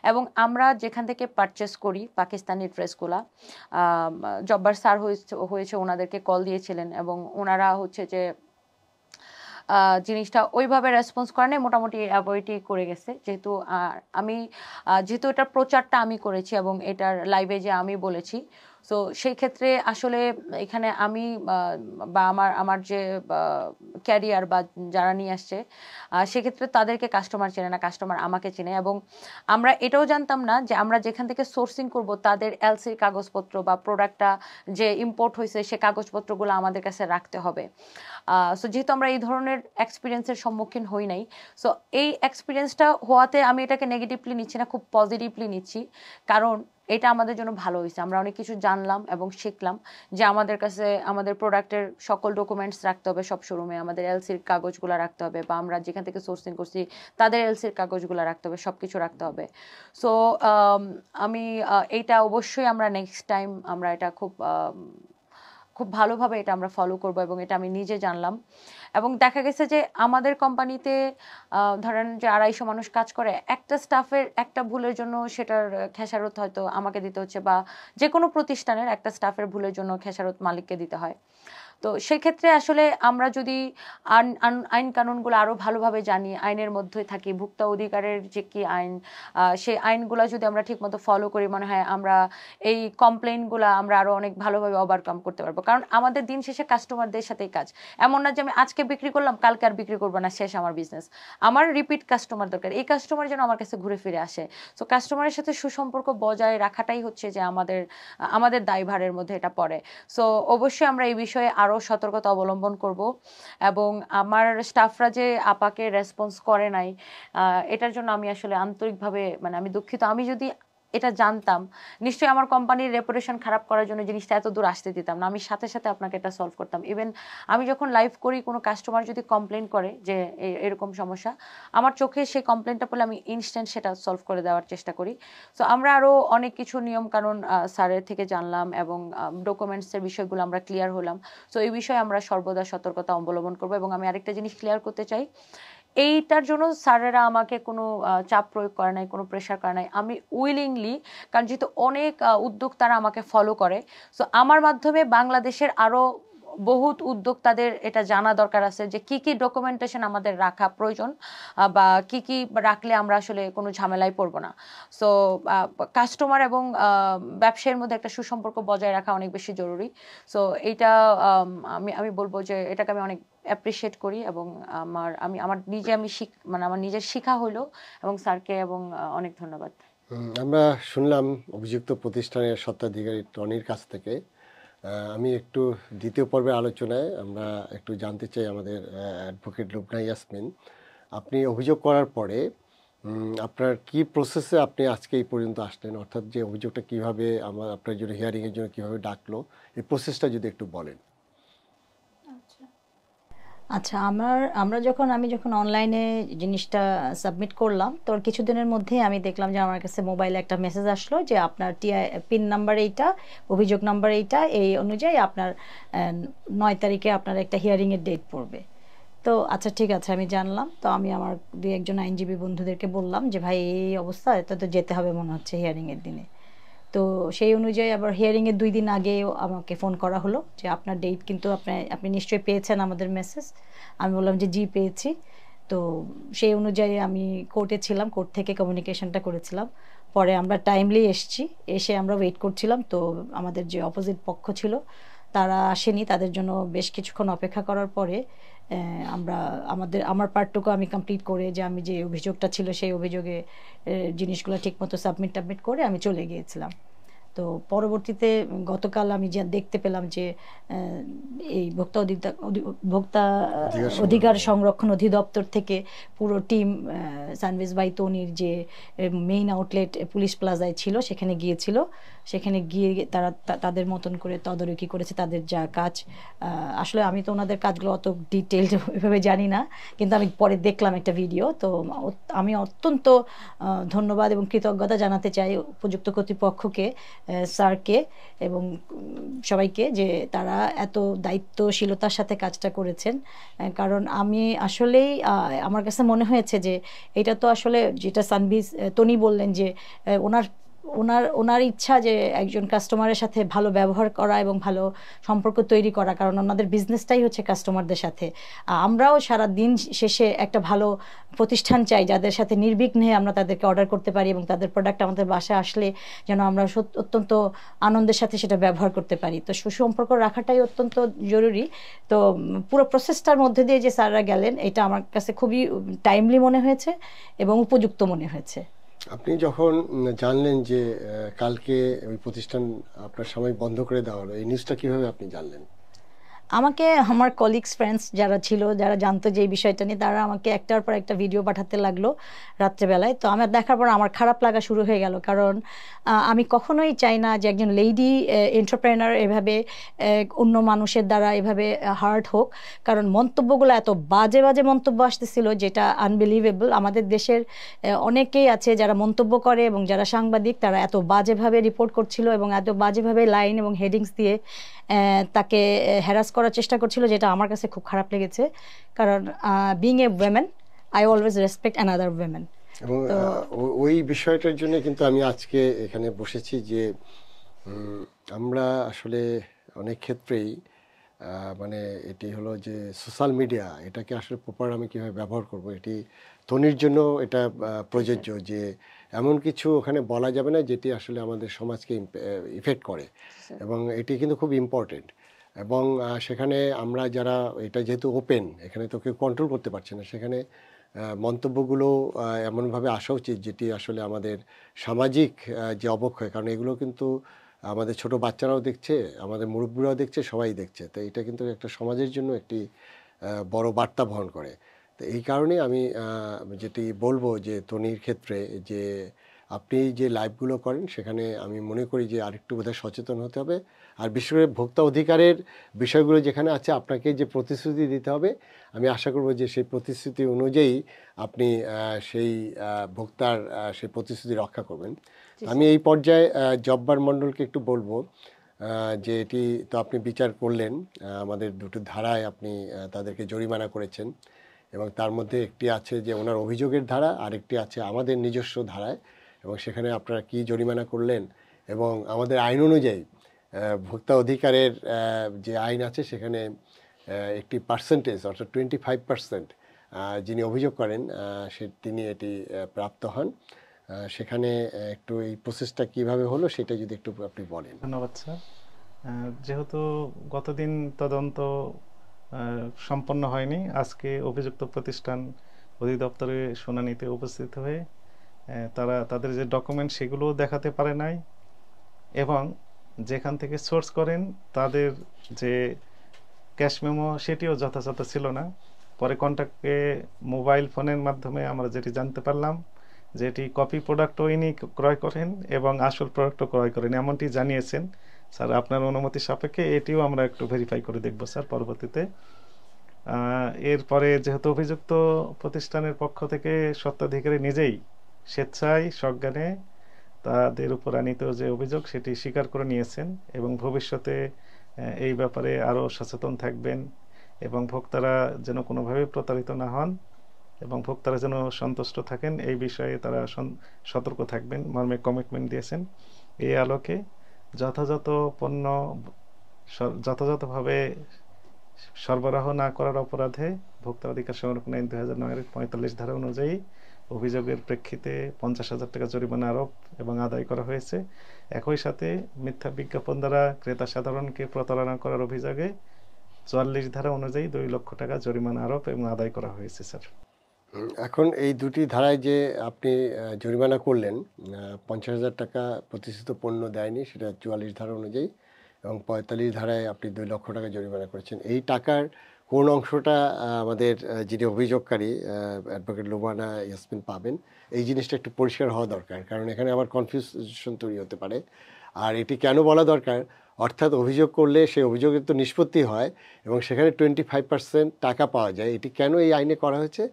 D: এবং আমরা যেখান থেকে পারচেস করি পাকিস্তানি ড্রেসগুলা, জব্বার স্যার হয়েছে ওনাদেরকে কল দিয়েছিলেন, এবং ওনারা হচ্ছে যে জিনিসটা ওইভাবে রেসপন্স করে নাই, মোটামুটি অ্যাভয়েডই করে গেছে। যেহেতু যেহেতু এটার প্রচারটা আমি করেছি এবং এটার লাইভে যে আমি বলেছি, সো সেই ক্ষেত্রে আসলে এখানে আমি বা আমার যে ক্যারিয়ার বা যারা নিয়ে আসছে সেক্ষেত্রে তাদেরকে কাস্টমার চেনে না, কাস্টমার আমাকে চেনে। এবং আমরা এটাও জানতাম না যে আমরা যেখান থেকে সোর্সিং করব তাদের এলসির কাগজপত্র বা প্রোডাক্টটা যে ইম্পোর্ট হয়েছে সে কাগজপত্রগুলো আমাদের কাছে রাখতে হবে। সো যেহেতু আমরা এই ধরনের এক্সপিরিয়েন্সের সম্মুখীন হই নাই, সো এই এক্সপিরিয়েন্সটা হওয়াতে আমি এটাকে নেগেটিভলি নিচ্ছি না, খুব পজিটিভলি নিচ্ছি। কারণ এটা আমাদের জন্য ভালো হয়েছে, আমরা অনেক কিছু জানলাম এবং শিখলাম যে আমাদের কাছে আমাদের প্রোডাক্টের সকল ডকুমেন্টস রাখতে হবে সব শোরুমে, আমাদের এলসির কাগজগুলো রাখতে হবে, বা আমরা যেখান থেকে সোর্সিং করছি তাদের এলসির কাগজগুলো রাখতে হবে, সব কিছু রাখতে হবে। সো আমি এইটা অবশ্যই আমরা নেক্সট টাইম আমরা এটা খুব ভালোভাবে এটা আমরা ফলো করব, এবং এটা আমি নিজে জানলাম। এবং দেখা গেছে যে আমাদের কোম্পানিতে ধরেন যে 250 মানুষ কাজ করে, একটা স্টাফের একটা ভুলের জন্য সেটার খেসারত হয়তো আমাকে দিতে হচ্ছে, বা যে কোনো প্রতিষ্ঠানের একটা স্টাফের ভুলের জন্য খেসারত মালিককে দিতে হয়। তো সেক্ষেত্রে আসলে আমরা যদি আইন কানুনগুলো আরো ভালোভাবে জানি, আইনের মধ্যে থাকি, ভোক্তা অধিকারের যে কি আইন, সেই আইনগুলো যদি আমরা ঠিকমতো ফলো করি, মনে হয় আমরা এই কমপ্লেইনগুলো আমরা আরো অনেক ভালোভাবে ওভারকাম করতে পারবো। কারণ আমাদের দিন শেষে কাস্টমারদের সাথেই কাজ। এমন না যে আমি আজকে বিক্রি করলাম কালকে আর বিক্রি করবো না, শেষ আমার বিজনেস। আমার রিপিট কাস্টমার দরকার, এই কাস্টমার যেন আমার কাছে ঘুরে ফিরে আসে। তো কাস্টমারের সাথে সুসম্পর্ক বজায় রাখাটাই হচ্ছে যে আমাদের দায়ভারের মধ্যে এটা পড়ে। সো অবশ্যই আমরা এই বিষয়ে আরো সতর্কতা অবলম্বন করব। এবং আমার স্টাফরা যে আপাকে রেসপন্স করে নাই, এটার জন্য আমি আসলে আন্তরিকভাবে আমি দুঃখিত। আমি যদি এটা জানতাম, নিশ্চয়ই আমার কোম্পানির রেপুটেশন খারাপ করার জন্য জিনিসটা এত দূর আসতে দিতাম না, আমি সাথে সাথে আপনাকে এটা সলভ করতাম। ইভেন আমি যখন লাইভ করি, কোনো কাস্টমার যদি কমপ্লেন করে যে এরকম সমস্যা, আমার চোখে সেই কমপ্লেনটা পড়লে আমি ইনস্ট্যান্ট সেটা সলভ করে দেওয়ার চেষ্টা করি। সো আমরা আরও অনেক কিছু নিয়ম কানুন স্যারের থেকে জানলাম, এবং ডকুমেন্টসের বিষয়গুলো আমরা ক্লিয়ার হলাম। সো এই বিষয়ে আমরা সর্বদা সতর্কতা অবলম্বন করবো। এবং আমি আরেকটা জিনিস ক্লিয়ার করতে চাই, এইটার জন্য স্যারেরা আমাকে কোনো চাপ প্রয়োগ করে নাই, কোনো প্রেশার করে নাই। আমি উইলিংলি, কারণ যেহেতু অনেক উদ্যোক্তারা আমাকে ফলো করে, সো আমার মাধ্যমে বাংলাদেশের আরও বহুত উদ্যোক্তাদের এটা জানা দরকার আছে যে কি কি ডকুমেন্টেশন আমাদের রাখা প্রয়োজন, বা কি কি রাখলে আমরা আসলে কোনো ঝামেলায় পড়বো না। সো কাস্টমার এবং ব্যবসায়ের মধ্যে একটা সুসম্পর্ক বজায় রাখা অনেক বেশি জরুরি। সো এইটা আমি বলবো যে এটাকে আমি অনেক অ্যাপ্রিসিয়েট করি, এবং আমার নিজের শিখা হলো, এবং স্যারকে এবং অনেক ধন্যবাদ।
A: আমরা শুনলাম অভিযুক্ত প্রতিষ্ঠানের স্বত্বাধিকারী টনির কাছ থেকে। আমি একটু দ্বিতীয় পর্বের আলোচনায় আমরা একটু জানতে চাই আমাদের অ্যাডভোকেট লুবনা ইয়াসমিন, আপনি অভিযোগ করার পরে আপনার কি প্রসেসে আপনি আজকে এই পর্যন্ত আসলেন, অর্থাৎ যে অভিযোগটা কীভাবে আপনার জন্য হিয়ারিংয়ের জন্য কীভাবে ডাকলো, এই প্রসেসটা যদি একটু বলেন।
B: আচ্ছা, আমি যখন অনলাইনে জিনিসটা সাবমিট করলাম, তো কিছুদিনের মধ্যে আমি দেখলাম যে আমার কাছে মোবাইলে একটা মেসেজ আসলো যে আপনার পিন নাম্বার এইটা, অভিযোগ নাম্বার এইটা, এই অনুযায়ী আপনার 9 তারিখে আপনার একটা হিয়ারিংয়ের ডেট পড়বে। তো আচ্ছা ঠিক আছে, আমি জানলাম। তো আমি আমার 2-1 আইনজীবী বন্ধুদেরকে বললাম যে ভাই এই অবস্থা, এটা তো যেতে হবে মনে হচ্ছে হিয়ারিংয়ের দিনে। তো সেই অনুযায়ী আবার হিয়ারিংয়ের 2 দিন আগেও আমাকে ফোন করা হলো যে আপনার ডেট কিন্তু আপনি নিশ্চয়ই পেয়েছেন আমাদের মেসেজ। আমি বললাম যে জি পেয়েছি। তো সেই অনুযায়ী আমি কোর্টে ছিলাম, কোর্ট থেকে কমিউনিকেশনটা করেছিলাম। পরে আমরা টাইমলি এসে আমরা ওয়েট করছিলাম। তো আমাদের যে অপোজিট পক্ষ ছিল তারা আসেনি, তাদের জন্য বেশ কিছুক্ষণ অপেক্ষা করার পরে আমার পার্টটুকু আমি কমপ্লিট করে, যে আমি যে অভিযোগটা ছিল সেই অভিযোগে জিনিসগুলো ঠিকমতো সাবমিট করে আমি চলে গিয়েছিলাম। তো পরবর্তীতে গতকাল আমি যা দেখতে পেলাম যে এই ভোক্তা অধিকার সংরক্ষণ অধিদপ্তর থেকে পুরো টিম সানভিজ বাই তনির যে মেইন আউটলেট পুলিশ প্লাজায় ছিল সেখানে গিয়েছিল। সেখানে গিয়ে তারা তাদের মতন করে তদারকি করেছে, তাদের যা কাজ। আসলে আমি তো ওনাদের কাজগুলো অত ডিটেলড ওইভাবে জানি না, কিন্তু আমি পরে দেখলাম একটা ভিডিও। তো আমি অত্যন্ত ধন্যবাদ এবং কৃতজ্ঞতা জানাতে চাই উপযুক্ত কর্তৃপক্ষকে, স্যারকে এবং সবাইকে, যে তারা এত দায়িত্বশীলতার সাথে কাজটা করেছেন। কারণ আমি আসলেই আমার কাছে মনে হয়েছে যে এটা তো আসলে যেটা সানভিজ তনি বললেন যে ওনার ওনার ওনার ইচ্ছা যে একজন কাস্টমারের সাথে ভালো ব্যবহার করা এবং ভালো সম্পর্ক তৈরি করা, কারণ ওনাদের বিজনেসটাই হচ্ছে কাস্টমারদের সাথে। আমরাও সারা দিন শেষে একটা ভালো প্রতিষ্ঠান চাই যাদের সাথে নির্বিঘ্নে আমরা তাদেরকে অর্ডার করতে পারি এবং তাদের প্রোডাক্ট আমাদের বাসায় আসলে যেন আমরা অত্যন্ত আনন্দের সাথে সেটা ব্যবহার করতে পারি। তো সুসম্পর্ক রাখাটাই অত্যন্ত জরুরি। তো পুরো প্রসেসটার মধ্যে দিয়ে যে স্যাররা গেলেন, এটা আমার কাছে খুবই টাইমলি মনে হয়েছে এবং উপযুক্ত মনে হয়েছে।
A: আপনি যখন জানলেন যে কালকে ওই প্রতিষ্ঠান আপনার সাময়িক বন্ধ করে দেওয়া হলো, এই নিউজটা কিভাবে আপনি জানলেন?
B: আমাকে আমার কলিগস ফ্রেন্ডস যারা ছিল, যারা জানতো যে এই বিষয়টা নিয়ে, তারা আমাকে একটার পর একটা ভিডিও পাঠাতে লাগলো রাত্রেবেলায়। তো আমার দেখার পর আমার খারাপ লাগা শুরু হয়ে গেল, কারণ আমি কখনোই চাই না যে একজন লেডি এন্টারপ্রেনার এভাবে অন্য মানুষের দ্বারা এভাবে হার্ট হোক। কারণ মন্তব্যগুলো এত বাজে বাজে মন্তব্য আসতেছিল, যেটা আনবিলিভেবল। আমাদের দেশের অনেকেই আছে যারা মন্তব্য করে এবং যারা সাংবাদিক, তারা এত বাজেভাবে রিপোর্ট করছিল এবং এত বাজেভাবে লাইন এবং হেডিংস দিয়ে তাকে হ্যারাস করার চেষ্টা করছিল, যেটা আমার কাছে খুব খারাপ লেগেছে। কারণ being a women, I always respect another women.
A: এবং ওই বিষয়টার জন্য কিন্তু আমি আজকে এখানে বসেছি যে আমরা আসলে অনেক ক্ষেত্রেই মানে এটি হলো যে সোশ্যাল মিডিয়া, এটাকে আসলে প্রপার আমি কীভাবে ব্যবহার করব, এটি তনির জন্য এটা প্রযোজ্য যে এমন কিছু ওখানে বলা যাবে না যেটি আসলে আমাদের সমাজকে ইফেক্ট করে, এবং এটি কিন্তু খুব ইম্পর্টেন্ট। এবং সেখানে আমরা যারা, এটা যেহেতু ওপেন, এখানে তো কেউ কন্ট্রোল করতে পারছে না, সেখানে মন্তব্যগুলো এমনভাবে আসা উচিত যেটি আসলে আমাদের সামাজিক যে অবক্ষয়, কারণ এগুলো কিন্তু আমাদের ছোট বাচ্চারাও দেখছে, আমাদের মুরব্বীরাও দেখছে, সবাই দেখছে। তো এটা কিন্তু একটা সমাজের জন্য একটি বড় বার্তা বহন করে। তো এই কারণে আমি যেটি বলবো যে তনির ক্ষেত্রে, যে আপনি যে লাইভগুলো করেন সেখানে আমি মনে করি যে আরেকটু বোধহয় সচেতন হতে হবে। আর বিশেষ করে ভোক্তা অধিকারের বিষয়গুলো যেখানে আছে, আপনাকে যে প্রতিশ্রুতি দিতে হবে, আমি আশা করব যে সেই প্রতিশ্রুতি অনুযায়ী আপনি সেই ভোক্তার সেই প্রতিশ্রুতি রক্ষা করবেন। আমি এই পর্যায়ে জব্বার মণ্ডলকে একটু বলবো যে এটি তো আপনি বিচার করলেন, আমাদের দুটো ধারায় আপনি তাদেরকে জরিমানা করেছেন, এবং তার মধ্যে একটি আছে যে ওনার অভিযোগের ধারা, আরেকটি আছে আমাদের নিজস্ব ধারায়, এবং সেখানে আপনারা কি জরিমানা করলেন, এবং আমাদের আইন অনুযায়ী ভোক্তা অধিকারের যে আইন আছে সেখানে একটি পার্সেন্টেজ, অর্থাৎ 25% যিনি অভিযোগ করেন তিনি এটি প্রাপ্ত হন। সেখানে একটু এই প্রসেসটা কিভাবে হলো সেটা যদি একটু আপনি বলেন।
C: ধন্যবাদ স্যার। যেহেতু গতদিন তদন্ত সম্পন্ন হয়নি, আজকে অভিযুক্ত প্রতিষ্ঠান অধিদপ্তরে শুনানিতে উপস্থিত হয়ে তারা তাদের যে ডকুমেন্ট সেগুলো দেখাতে পারে নাই, এবং যেখান থেকে সোর্স করেন তাদের যে ক্যাশ মেমো সেটিও যথাযথ ছিল না। পরে কন্ট্যাক্টে মোবাইল ফোনের মাধ্যমে আমরা যেটি জানতে পারলাম যে এটি কপি প্রোডাক্টও ইনি ক্রয় করেন এবং আসল প্রোডাক্টও ক্রয় করেন, এমনটি জানিয়েছেন। স্যার আপনার অনুমতি সাপেক্ষে এটিও আমরা একটু ভেরিফাই করে দেখব স্যার পরবর্তীতে। এরপরে যেহেতু অভিযুক্ত প্রতিষ্ঠানের পক্ষ থেকে স্বত্বাধিকারী নিজেই স্বেচ্ছায় সজ্ঞানে তাদের উপর আনিত যে অভিযোগ সেটি স্বীকার করে নিয়েছেন, এবং ভবিষ্যতে এই ব্যাপারে আরও সচেতন থাকবেন এবং ভোক্তারা যেন কোনোভাবে প্রতারিত না হন এবং ভোক্তারা যেন সন্তুষ্ট থাকেন এই বিষয়ে তারা সতর্ক থাকবেন মর্মে কমিটমেন্ট দিয়েছেন। এই আলোকে যথাযথ পণ্য যথাযথভাবে সরবরাহ না করার অপরাধে ভোক্তা অধিকার সংরক্ষণ আইন 2009 45 ধারা অনুযায়ী অভিযোগের প্রেক্ষিতে 50,000 টাকা জরিমানা আরোপ এবং আদায় করা হয়েছে। একই সাথে মিথ্যা বিজ্ঞাপন দ্বারা ক্রেতা সাধারণকে প্রতারণা করার অভিযোগে 44 ধারা অনুযায়ী 2 লক্ষ টাকা জরিমানা আরোপ এবং আদায় করা হয়েছে স্যার।
A: এখন এই দুটি ধারায় যে আপনি জরিমানা করলেন, 50,000 টাকা প্রতিষ্ঠিত পণ্য দেয়নি, সেটা 44 ধারা অনুযায়ী, এবং 45 ধারায় আপনি 2 লক্ষ টাকা জরিমানা করেছেন। এই টাকার কোন অংশটা আমাদের যিনি অভিযোগকারী অ্যাডভোকেট লুবানা ইয়াসমিন পাবেন, এই জিনিসটা একটু পরিষ্কার হওয়া দরকার, কারণ এখানে আবার কনফিউশন তৈরি হতে পারে। আর এটি কেন বলা দরকার, অর্থাৎ অভিযোগ করলে সেই অভিযোগের তো নিষ্পত্তি হয় এবং সেখানে 25% টাকা পাওয়া যায়। এটি কেন এই আইনে করা হয়েছে,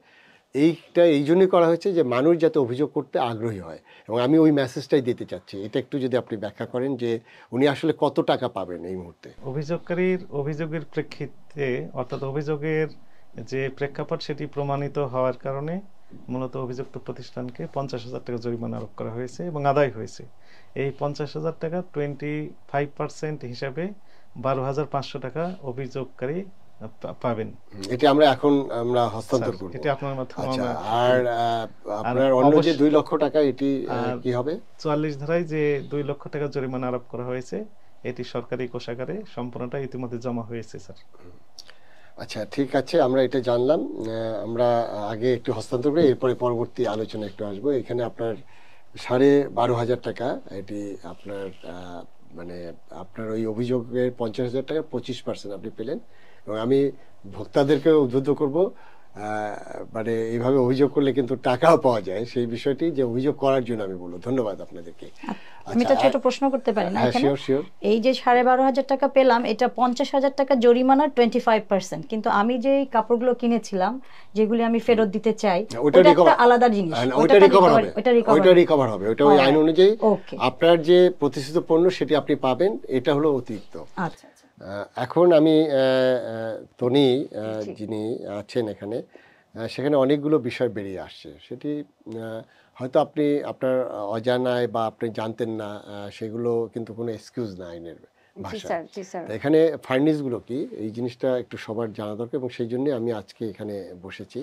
A: এইটা এই জন্যই করা হয়েছে যে মানুষ যাতে অভিযোগ করতে আগ্রহী হয়, এবং আমি ওই মেসেজটাই দিতে চাচ্ছি। এটা একটু যদি আপনি ব্যাখ্যা করেন যে উনি আসলে কত টাকা পাবেন এই মুহূর্তে।
C: অভিযোগকারীর অভিযোগের প্রেক্ষিতে, অর্থাৎ অভিযোগের যে প্রেক্ষাপট সেটি প্রমাণিত হওয়ার কারণে মূলত অভিযুক্ত প্রতিষ্ঠানকে 50,000 টাকা জরিমানা আরোপ করা হয়েছে এবং আদায় হয়েছে। এই 50,000 টাকা 25% হিসাবে 12,500 টাকা অভিযোগকারী পাবেন।
A: এটা আমরা এখন হস্তান্তর
C: স্যার,
A: করব।
C: এটা আপনার মাধ্যমে
A: আচ্ছা,
C: আমরা
A: আর আপনার অন্য যে 2 লক্ষ টাকা এটি
C: আর
A: কি হবে?
C: 44 ধারায় যে 2 লক্ষ টাকা জরিমানা আরোপ করা হয়েছে এটি সরকারি কোষাগারে সম্পূর্ণটা ইতিমধ্যে জমা হয়েছে স্যার।
A: আচ্ছা, ঠিক আছে, আমরা এটা জানলাম। আমরা আগে একটু হস্তান্তর করে এরপরে পরবর্তী আলোচনা একটু আসবো। এখানে আপনার 12,500 টাকা, এটি আপনার মানে আপনার ওই অভিযোগের 50,000 টাকা 25% আপনি পেলেন। এবং আমি ভোক্তাদেরকে উদ্বুদ্ধ করব, মানে এইভাবে অভিযোগ করলে কিন্তু টাকাও পাওয়া যায়, সেই বিষয়টি যে অভিযোগ করার জন্য আমি বলবো। ধন্যবাদ আপনাদেরকে।
B: আমি তো ছোট প্রশ্ন করতে পারি না
A: হ্যাঁ,
B: এখানে?
A: শিওর।
B: এই যে 12,500 টাকা পেলাম, এটা 50,000 টাকা জরিমানা 25%, কিন্তু আমি যে কাপড়গুলো কিনেছিলাম যেগুলি আমি ফেরত দিতে চাই
A: ওটা
B: ওটা একটা
A: recover-
B: আলাদা জিনিস,
A: ওটা রিকভার হবে,
B: ওটা
A: ওটা রিকভার হবে, ওটা ওই আইন অনুযায়ী
B: ওকে।
A: আপনার যে প্রতিষ্ঠিত পণ্য সেটি আপনি পাবেন, এটা হলো অতিরিক্ত।
B: আচ্ছা আচ্ছা।
A: এখন আমি তনি যিনি আছেন এখানে, সেখানে অনেকগুলো বিষয় বেরিয়ে আসছে, সেটি হয়তো আপনি আপনার অজানায় বা আপনি জানতেন না, সেগুলো কিন্তু কোনো এক্সকিউজ না আইনের
D: জি
A: ভাষা।
D: স্যার, জি স্যার।
A: তো এখানে ফার্নিশগুলো কি, এই জিনিসটা একটু সবার জানা দরকার, এবং সেই জন্যই আমি আজকে এখানে বসেছি।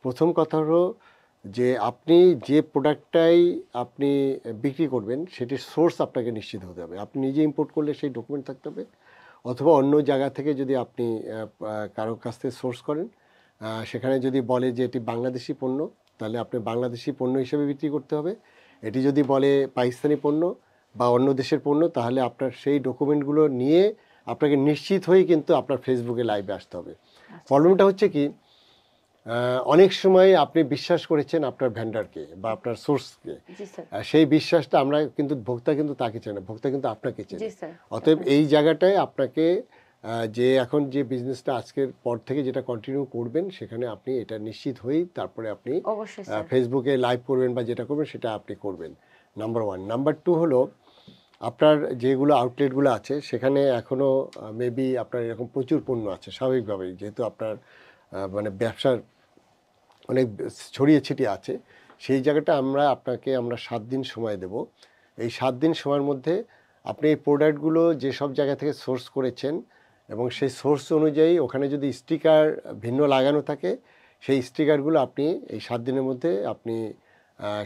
A: প্রথম কথা হলো যে আপনি যে প্রোডাক্টটাই আপনি বিক্রি করবেন সেটির সোর্স আপনাকে নিশ্চিত হতে হবে। আপনি নিজে ইম্পোর্ট করলে সেই ডকুমেন্ট থাকতে হবে, অথবা অন্য জায়গা থেকে যদি আপনি কারো কাছ থেকে সোর্স করেন, সেখানে যদি বলে যে এটি বাংলাদেশি পণ্য, তাহলে আপনি বাংলাদেশি পণ্য হিসেবে বিক্রি করতে হবে। এটি যদি বলে পাকিস্তানি পণ্য বা অন্য দেশের পণ্য, তাহলে আপনার সেই ডকুমেন্টগুলো নিয়ে আপনাকে নিশ্চিত হয়েই কিন্তু আপনার ফেসবুকে লাইভে আসতে হবে। প্রবলেমটা হচ্ছে কি, অনেক সময় আপনি বিশ্বাস করেছেন আপনার ভেন্ডারকে বা আপনার সোর্সকে,
D: জি স্যার,
A: সেই বিশ্বাসটা আমরা কিন্তু ভোক্তা কিন্তু তাকে চেনে, ভোক্তা কিন্তু আপনাকে চেনে।
D: জি স্যার।
A: অতএব এই জায়গাটায় আপনাকে যে এখন যে বিজনেসটা আজকের পর থেকে যেটা কন্টিনিউ করবেন, সেখানে আপনি এটা নিশ্চিত হয়েই তারপরে আপনি
D: অবশ্যই স্যার।
A: ফেসবুকে লাইভ করবেন বা যেটা করবেন সেটা আপনি করবেন, নাম্বার 1। নাম্বার 2 হলো আপনার যেগুলো আউটলেটগুলো আছে সেখানে এখনও মেবি আপনার এরকম প্রচুর পণ্য আছে, স্বাভাবিকভাবেই, যেহেতু আপনার মানে ব্যবসার অনেক ছড়িয়ে ছিটিয়ে আছে। সেই জায়গাটা আমরা 7 দিন সময় দেব। এই 7 দিন সময়ের মধ্যে আপনি এই প্রোডাক্টগুলো যেসব জায়গা থেকে সোর্স করেছেন এবং সেই সোর্স অনুযায়ী ওখানে যদি স্টিকার ভিন্ন লাগানো থাকে, সেই স্টিকারগুলো আপনি এই 7 দিনের মধ্যে আপনি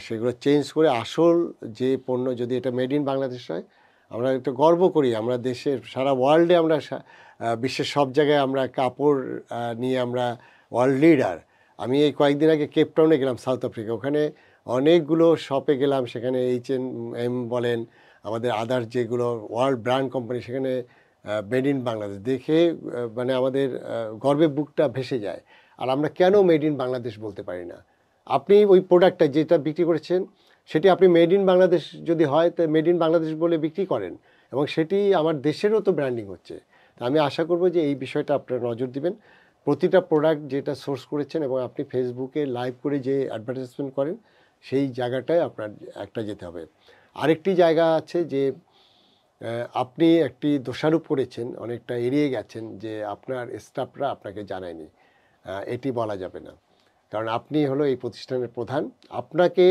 A: সেগুলো চেঞ্জ করে আসল যে পণ্য, যদি এটা মেড ইন বাংলাদেশ হয়, আমরা একটু গর্ব করি, আমরা দেশের সারা ওয়ার্ল্ডে আমরা বিশ্বের সব জায়গায় আমরা কাপড় নিয়ে আমরা ওয়ার্ল্ড লিডার। আমি এই কয়েকদিন আগে কেপটাউনে গেলাম, সাউথ আফ্রিকা, ওখানে অনেকগুলো শপে গেলাম, সেখানে H&M বলেন, আমাদের আদার্স যেগুলো ওয়ার্ল্ড ব্র্যান্ড কোম্পানি, সেখানে মেড ইন বাংলাদেশ দেখে মানে আমাদের গর্বে বুকটা ভেসে যায়। আর আমরা কেন মেড ইন বাংলাদেশ বলতে পারি না? আপনি ওই প্রোডাক্টটা যেটা বিক্রি করেছেন সেটি আপনি মেড ইন বাংলাদেশ যদি হয়, তো মেড ইন বাংলাদেশ বলে বিক্রি করেন, এবং সেটি আমার দেশেরও তো ব্র্যান্ডিং হচ্ছে। তা আমি আশা করব যে এই বিষয়টা আপনারা নজর দিবেন। প্রতিটা প্রোডাক্ট যেটা সোর্স করেছেন এবং আপনি ফেসবুকে লাইভ করে যে অ্যাডভার্টাইজমেন্ট করেন, সেই জায়গাটায় আপনার একটা যেতে হবে। আরেকটি জায়গা আছে যে আপনি একটি দোষারোপ করেছেন, অনেকটা এড়িয়ে গেছেন, যে আপনার স্টাফরা আপনাকে জানায়নি। এটি বলা যাবে না, কারণ আপনি হলো এই প্রতিষ্ঠানের প্রধান, আপনাকে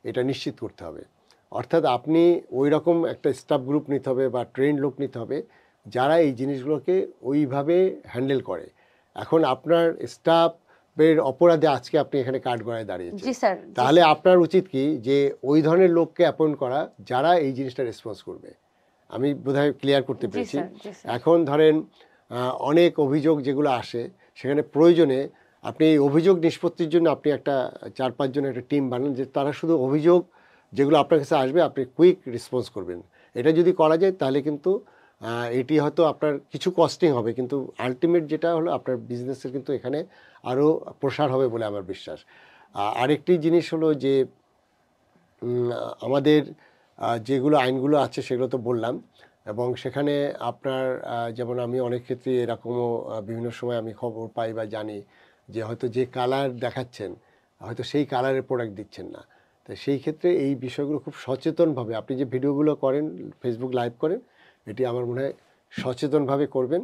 A: এটা নিশ্চিত করতে হবে। অর্থাৎ আপনি ওই রকম একটা স্টাফ গ্রুপ নিতে হবে বা ট্রেন্ড লোক নিতে হবে যারা এই জিনিসগুলোকে ওইভাবে হ্যান্ডেল করে। এখন আপনার স্টাফের অপরাধে আজকে আপনি এখানে কাঠগড়ায় দাঁড়িয়েছেন,
D: জি স্যার।
A: তাহলে আপনার উচিত কি যে ওই ধরনের লোককে অ্যাপয়েন্ট করা যারা এই জিনিসটা রেসপন্স করবে। আমি বোধহয় ক্লিয়ার করতে
D: জি
A: পেরেছি।
D: স্যার, জি স্যার।
A: এখন ধরেন অনেক অভিযোগ যেগুলো আসে, সেখানে প্রয়োজনে আপনি এই অভিযোগ নিষ্পত্তির জন্য আপনি একটা 4-5 জনের একটা টিম বানান, যে তারা শুধু অভিযোগ যেগুলো আপনার কাছে আসবে আপনি কুইক রেসপন্স করবেন। এটা যদি করা যায় তাহলে কিন্তু এটি হয়তো আপনার কিছু কস্টিং হবে, কিন্তু আলটিমেট যেটা হলো আপনার বিজনেসের কিন্তু এখানে আরও প্রসার হবে বলে আমার বিশ্বাস। আরেকটি জিনিস হলো যে আমাদের যেগুলো আইনগুলো আছে সেগুলো তো বললাম, এবং সেখানে আপনার যেমন আমি অনেক ক্ষেত্রে এরকমও বিভিন্ন সময় আমি খবর পাই বা জানি যে হয়তো যে কালার দেখাচ্ছেন হয়তো সেই কালারের প্রোডাক্ট দিচ্ছেন না। তো সেই ক্ষেত্রে এই বিষয়গুলো খুব সচেতনভাবে, আপনি যে ভিডিওগুলো করেন, ফেসবুক লাইভ করেন, এটি আমার মনে হয় সচেতনভাবে করবেন।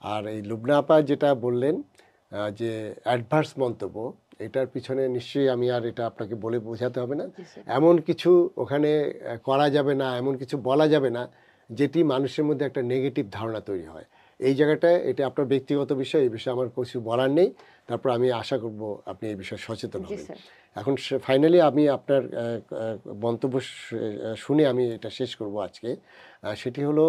A: আর এই লুবনা আপা যেটা বললেন যে অ্যাডভার্স মন্তব্য, এটার পিছনে নিশ্চয়ই আমি আর এটা আপনাকে বলে বোঝাতে হবে না।
D: জি স্যার।
A: এমন কিছু ওখানে করা যাবে না, এমন কিছু বলা যাবে না যেটি মানুষের মধ্যে একটা নেগেটিভ ধারণা তৈরি হয়। এই জায়গাটায় এটা আপনার ব্যক্তিগত বিষয়, এই বিষয়ে আমার কিছু বলার নেই। তারপর আমি আশা করব আপনি এই বিষয়ে সচেতন
D: জি
A: হবেন।
D: স্যার।
A: এখন ফাইনালি আমি আপনার মন্তব্য শুনে আমি এটা শেষ করব আজকে। সেটি হলো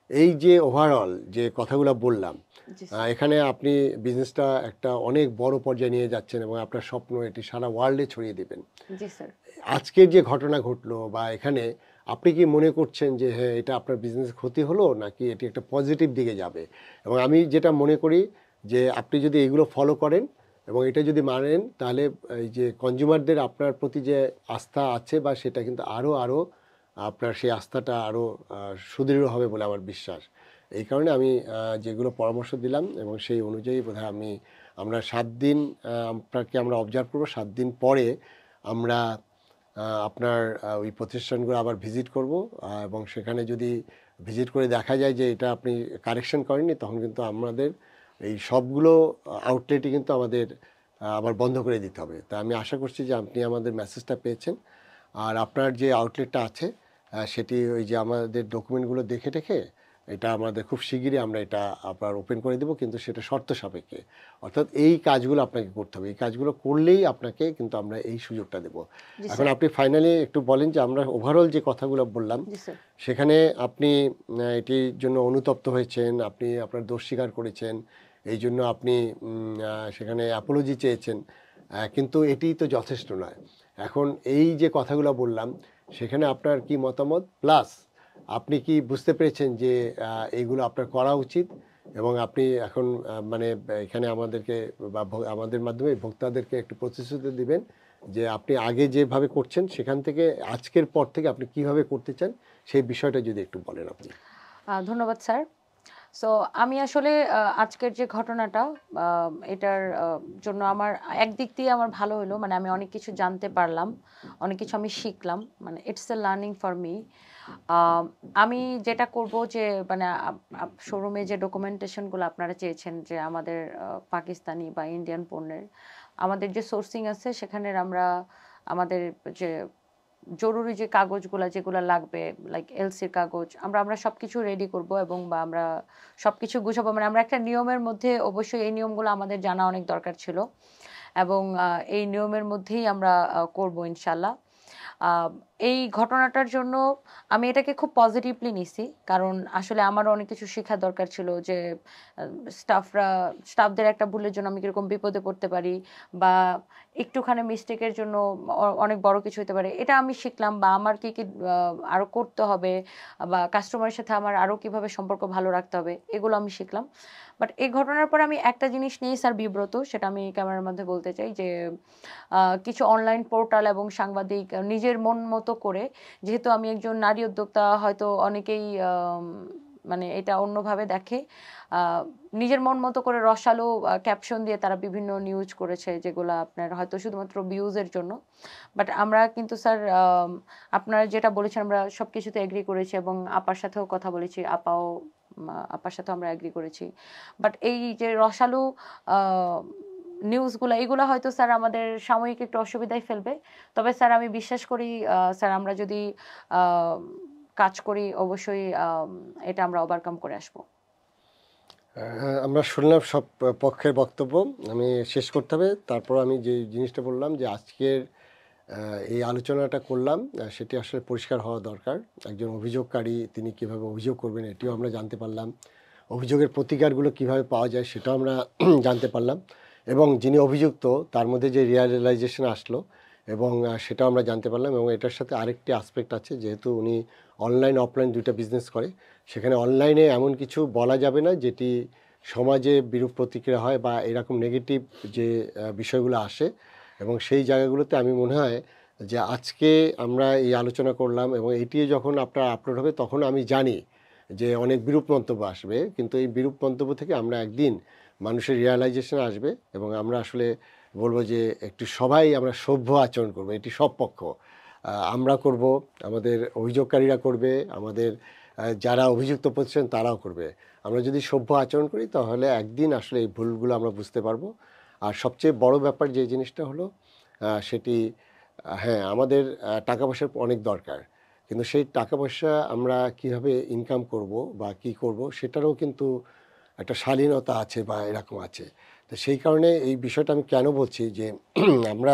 A: এই যে ওভারঅল যে কথাগুলো বললাম,
D: জি স্যার।
A: এখানে আপনি বিজনেসটা একটা অনেক বড় পর্যায়ে নিয়ে যাচ্ছেন এবং আপনার স্বপ্ন এটি সারা ওয়ার্ল্ডে ছড়িয়ে দেবেন।
D: জি স্যার।
A: আজকের যে ঘটনা ঘটলো বা এখানে আপনি কি মনে করছেন যে হ্যাঁ এটা আপনার বিজনেস ক্ষতি হলো নাকি এটি একটা পজিটিভ দিকে যাবে? এবং আমি যেটা মনে করি যে আপনি যদি এগুলো ফলো করেন এবং এটা যদি মানেন তাহলে এই যে কনজিউমারদের আপনার প্রতি যে আস্থা আছে বা সেটা কিন্তু আরও আপনার সেই আস্থাটা আরও সুদৃঢ় হবে বলে আমার বিশ্বাস। এই কারণে আমি যেগুলো পরামর্শ দিলাম এবং সেই অনুযায়ী বোধহয় আমরা 7 দিন আপনাকে আমরা অবজার্ভ করবো। 7 দিন পরে আমরা আপনার ওই প্রতিষ্ঠানগুলো আবার ভিজিট করব এবং সেখানে যদি ভিজিট করে দেখা যায় যে এটা আপনি কারেকশন করেননি, তখন কিন্তু আমাদের এই সবগুলো আউটলেটই কিন্তু আমাদের আবার বন্ধ করে দিতে হবে। তা আমি আশা করছি যে আপনি আমাদের মেসেজটা পেয়েছেন। আর আপনার যে আউটলেটটা আছে সেটি ওই যে আমাদের ডকুমেন্টগুলো দেখে টেখে এটা আমাদের খুব শিগগিরই আমরা এটা আপনার ওপেন করে দেবো, কিন্তু সেটা শর্ত সাপেক্ষে। অর্থাৎ এই কাজগুলো আপনাকে করতে হবে, এই কাজগুলো করলেই আপনাকে কিন্তু আমরা এই সুযোগটা দেবো।
D: জি
A: এখন
D: স্যার।
A: আপনি ফাইনালি একটু বলেন যে আমরা ওভারঅল যে কথাগুলো বললাম
D: জি স্যার।
A: সেখানে আপনি এটির জন্য অনুতপ্ত হয়েছেন, আপনি আপনার দোষ স্বীকার করেছেন, এই জন্য আপনি সেখানে অ্যাপোলজি চেয়েছেন, কিন্তু এটি তো যথেষ্ট নয়। এখন এই যে কথাগুলো বললাম সেখানে আপনার কি মতামত, প্লাস আপনি কি বুঝতে পেরেছেন যে এইগুলো আপনার করা উচিত এবং আপনি এখন মানে এখানে আমাদেরকে বা আমাদের মাধ্যমে ভোক্তাদেরকে একটু প্রতিশ্রুতি দিবেন যে আপনি আগে যেভাবে করছেন সেখান থেকে আজকের পর থেকে আপনি কিভাবে করতে চান সেই বিষয়টা যদি একটু বলেন আপনি।
D: ধন্যবাদ স্যার। সো আমি আসলে আজকের যে ঘটনাটা এটার জন্য আমার একদিক দিয়ে আমার ভালো হলো, মানে আমি অনেক কিছু জানতে পারলাম, অনেক কিছু আমি শিখলাম, মানে it's a learning for me. আমি যেটা করব যে মানে শোরুমে যে ডকুমেন্টেশনগুলো আপনারা চেয়েছেন যে আমাদের পাকিস্তানি বা ইন্ডিয়ান পণ্যের, আমাদের যে সোর্সিং আছে সেখানের আমরা আমাদের যে জরুরি যে কাগজগুলো যেগুলো লাগবে লাইক এলসির কাগজ আমরা সবকিছু রেডি করব এবং বা আমরা সবকিছু গুছাবো, মানে আমরা একটা নিয়মের মধ্যে, অবশ্যই এই নিয়মগুলো আমাদের জানা অনেক দরকার ছিল এবং এই নিয়মের মধ্যেই আমরা করব ইনশাল্লাহ। এই ঘটনাটার জন্য আমি এটাকে খুব পজিটিভলি নিছি, কারণ আসলে আমারও অনেক কিছু শেখার দরকার ছিল যে স্টাফদের একটা ভুলের জন্য আমি কিরকম বিপদে পড়তে পারি বা একটুখানি মিস্টেকের জন্য অনেক বড় কিছু হতে পারে, এটা আমি শিখলাম। বা আমার কি কি আরো করতে হবে বা কাস্টমারের সাথে আমার আরো কিভাবে সম্পর্ক ভালো রাখতে হবে, এগুলো আমি শিখলাম। বাট এই ঘটনার পর আমি একটা জিনিস নিয়ে স্যার বিব্রত, সেটা আমি ক্যামেরার মধ্যে বলতে চাই যে কিছু অনলাইন পোর্টাল এবং সাংবাদিক নিজের মন মতো করে, যেহেতু আমি একজন নারী উদ্যোক্তা, হয়তো অনেকেই মানে এটা অন্যভাবে দেখে, নিজের মন মতো করে রসালো ক্যাপশন দিয়ে তারা বিভিন্ন নিউজ করেছে যেগুলো আপনার হয়তো শুধুমাত্র ভিউজের জন্য। বাট আমরা কিন্তু স্যার আপনারা যেটা বলেছেন আমরা সব কিছুতে এগ্রি করেছি এবং আপার সাথেও কথা বলেছি, আপার সাথেও আমরা এগ্রি করেছি। বাট এই যে রসালো নিউজগুলো, এগুলো হয়তো স্যার আমাদের সাময়িক একটু অসুবিধায় ফেলবে। তবে স্যার আমি বিশ্বাস করি স্যার আমরা যদি কাজ করি অবশ্যই এটা আমরা ওভারকাম করে আসবো।
A: আমরা শুনলাম সব পক্ষের বক্তব্য, আমি শেষ করতে হবে। তারপর আমি যে জিনিসটা বললাম যে আজকের এই আলোচনাটা করলাম সেটি আসলে পরিষ্কার হওয়া দরকার। একজন অভিযোগকারী তিনি কিভাবে অভিযোগ করবেন এটিও আমরা জানতে পারলাম, অভিযোগের প্রতিকারগুলো কিভাবে পাওয়া যায় সেটাও আমরা জানতে পারলাম, এবং যিনি অভিযুক্ত তার মধ্যে যে রিয়ালাইজেশন আসলো এবং সেটাও আমরা জানতে পারলাম। এবং এটার সাথে আরেকটি আসপেক্ট আছে, যেহেতু উনি অনলাইন অফলাইন দুইটা বিজনেস করে, সেখানে অনলাইনে এমন কিছু বলা যাবে না যেটি সমাজে বিরূপ প্রতিক্রিয়া হয় বা এরকম নেগেটিভ যে বিষয়গুলো আসে। এবং সেই জায়গাগুলোতে আমি মনে হয় যে আজকে আমরা এই আলোচনা করলাম এবং এটি যখন আপনার আপলোড হবে তখন আমি জানি যে অনেক বিরূপ মন্তব্য আসবে, কিন্তু এই বিরূপ মন্তব্য থেকে আমরা একদিন মানুষের রিয়ালাইজেশন আসবে এবং আমরা আসলে বলবো যে একটু সবাই আমরা সভ্য আচরণ করবো। এটি সব পক্ষ আমরা করব, আমাদের অভিযোগকারীরা করবে, আমাদের যারা অভিযুক্ত প্রতিষ্ঠান তারাও করবে। আমরা যদি সভ্য আচরণ করি তাহলে একদিন আসলে এই ভুলগুলো আমরা বুঝতে পারবো। আর সবচেয়ে বড় ব্যাপার যে জিনিসটা হলো সেটি হ্যাঁ, আমাদের টাকা পয়সার অনেক দরকার, কিন্তু সেই টাকা পয়সা আমরা কিভাবে ইনকাম করব বা কি করব সেটারও কিন্তু একটা শালীনতা আছে বা এরকম আছে। তো সেই কারণে এই বিষয়টা আমি কেন বলছি যে আমরা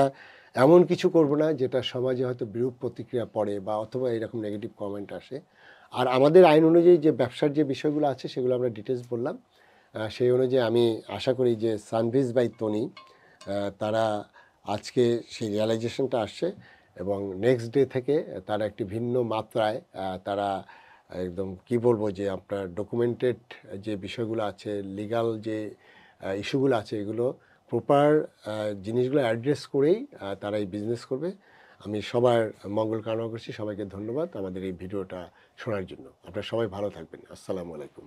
A: এমন কিছু করব না যেটা সমাজে হয়তো বিরূপ প্রতিক্রিয়া পড়ে বা অথবা এরকম নেগেটিভ কমেন্ট আসে। আর আমাদের আইন অনুযায়ী যে ব্যবসার যে বিষয়গুলো আছে সেগুলো আমরা ডিটেলস বললাম। সেই অনুযায়ী আমি আশা করি যে সানভিজ বাই তনি তারা আজকে সেই রিয়ালাইজেশনটা আসছে এবং নেক্সট ডে থেকে তারা একটি ভিন্ন মাত্রায় তারা একদম কি বলবো যে আপনার ডকুমেন্টেড যে বিষয়গুলো আছে, লিগ্যাল যে ইস্যুগুলো আছে, এগুলো প্রপার জিনিসগুলো অ্যাড্রেস করেই তারা এই বিজনেস করবে। আমি সবার মঙ্গল কামনা করছি। সবাইকে ধন্যবাদ আমাদের এই ভিডিওটা শোনার জন্য। আপনারা সবাই ভালো থাকবেন। আসসালামু আলাইকুম।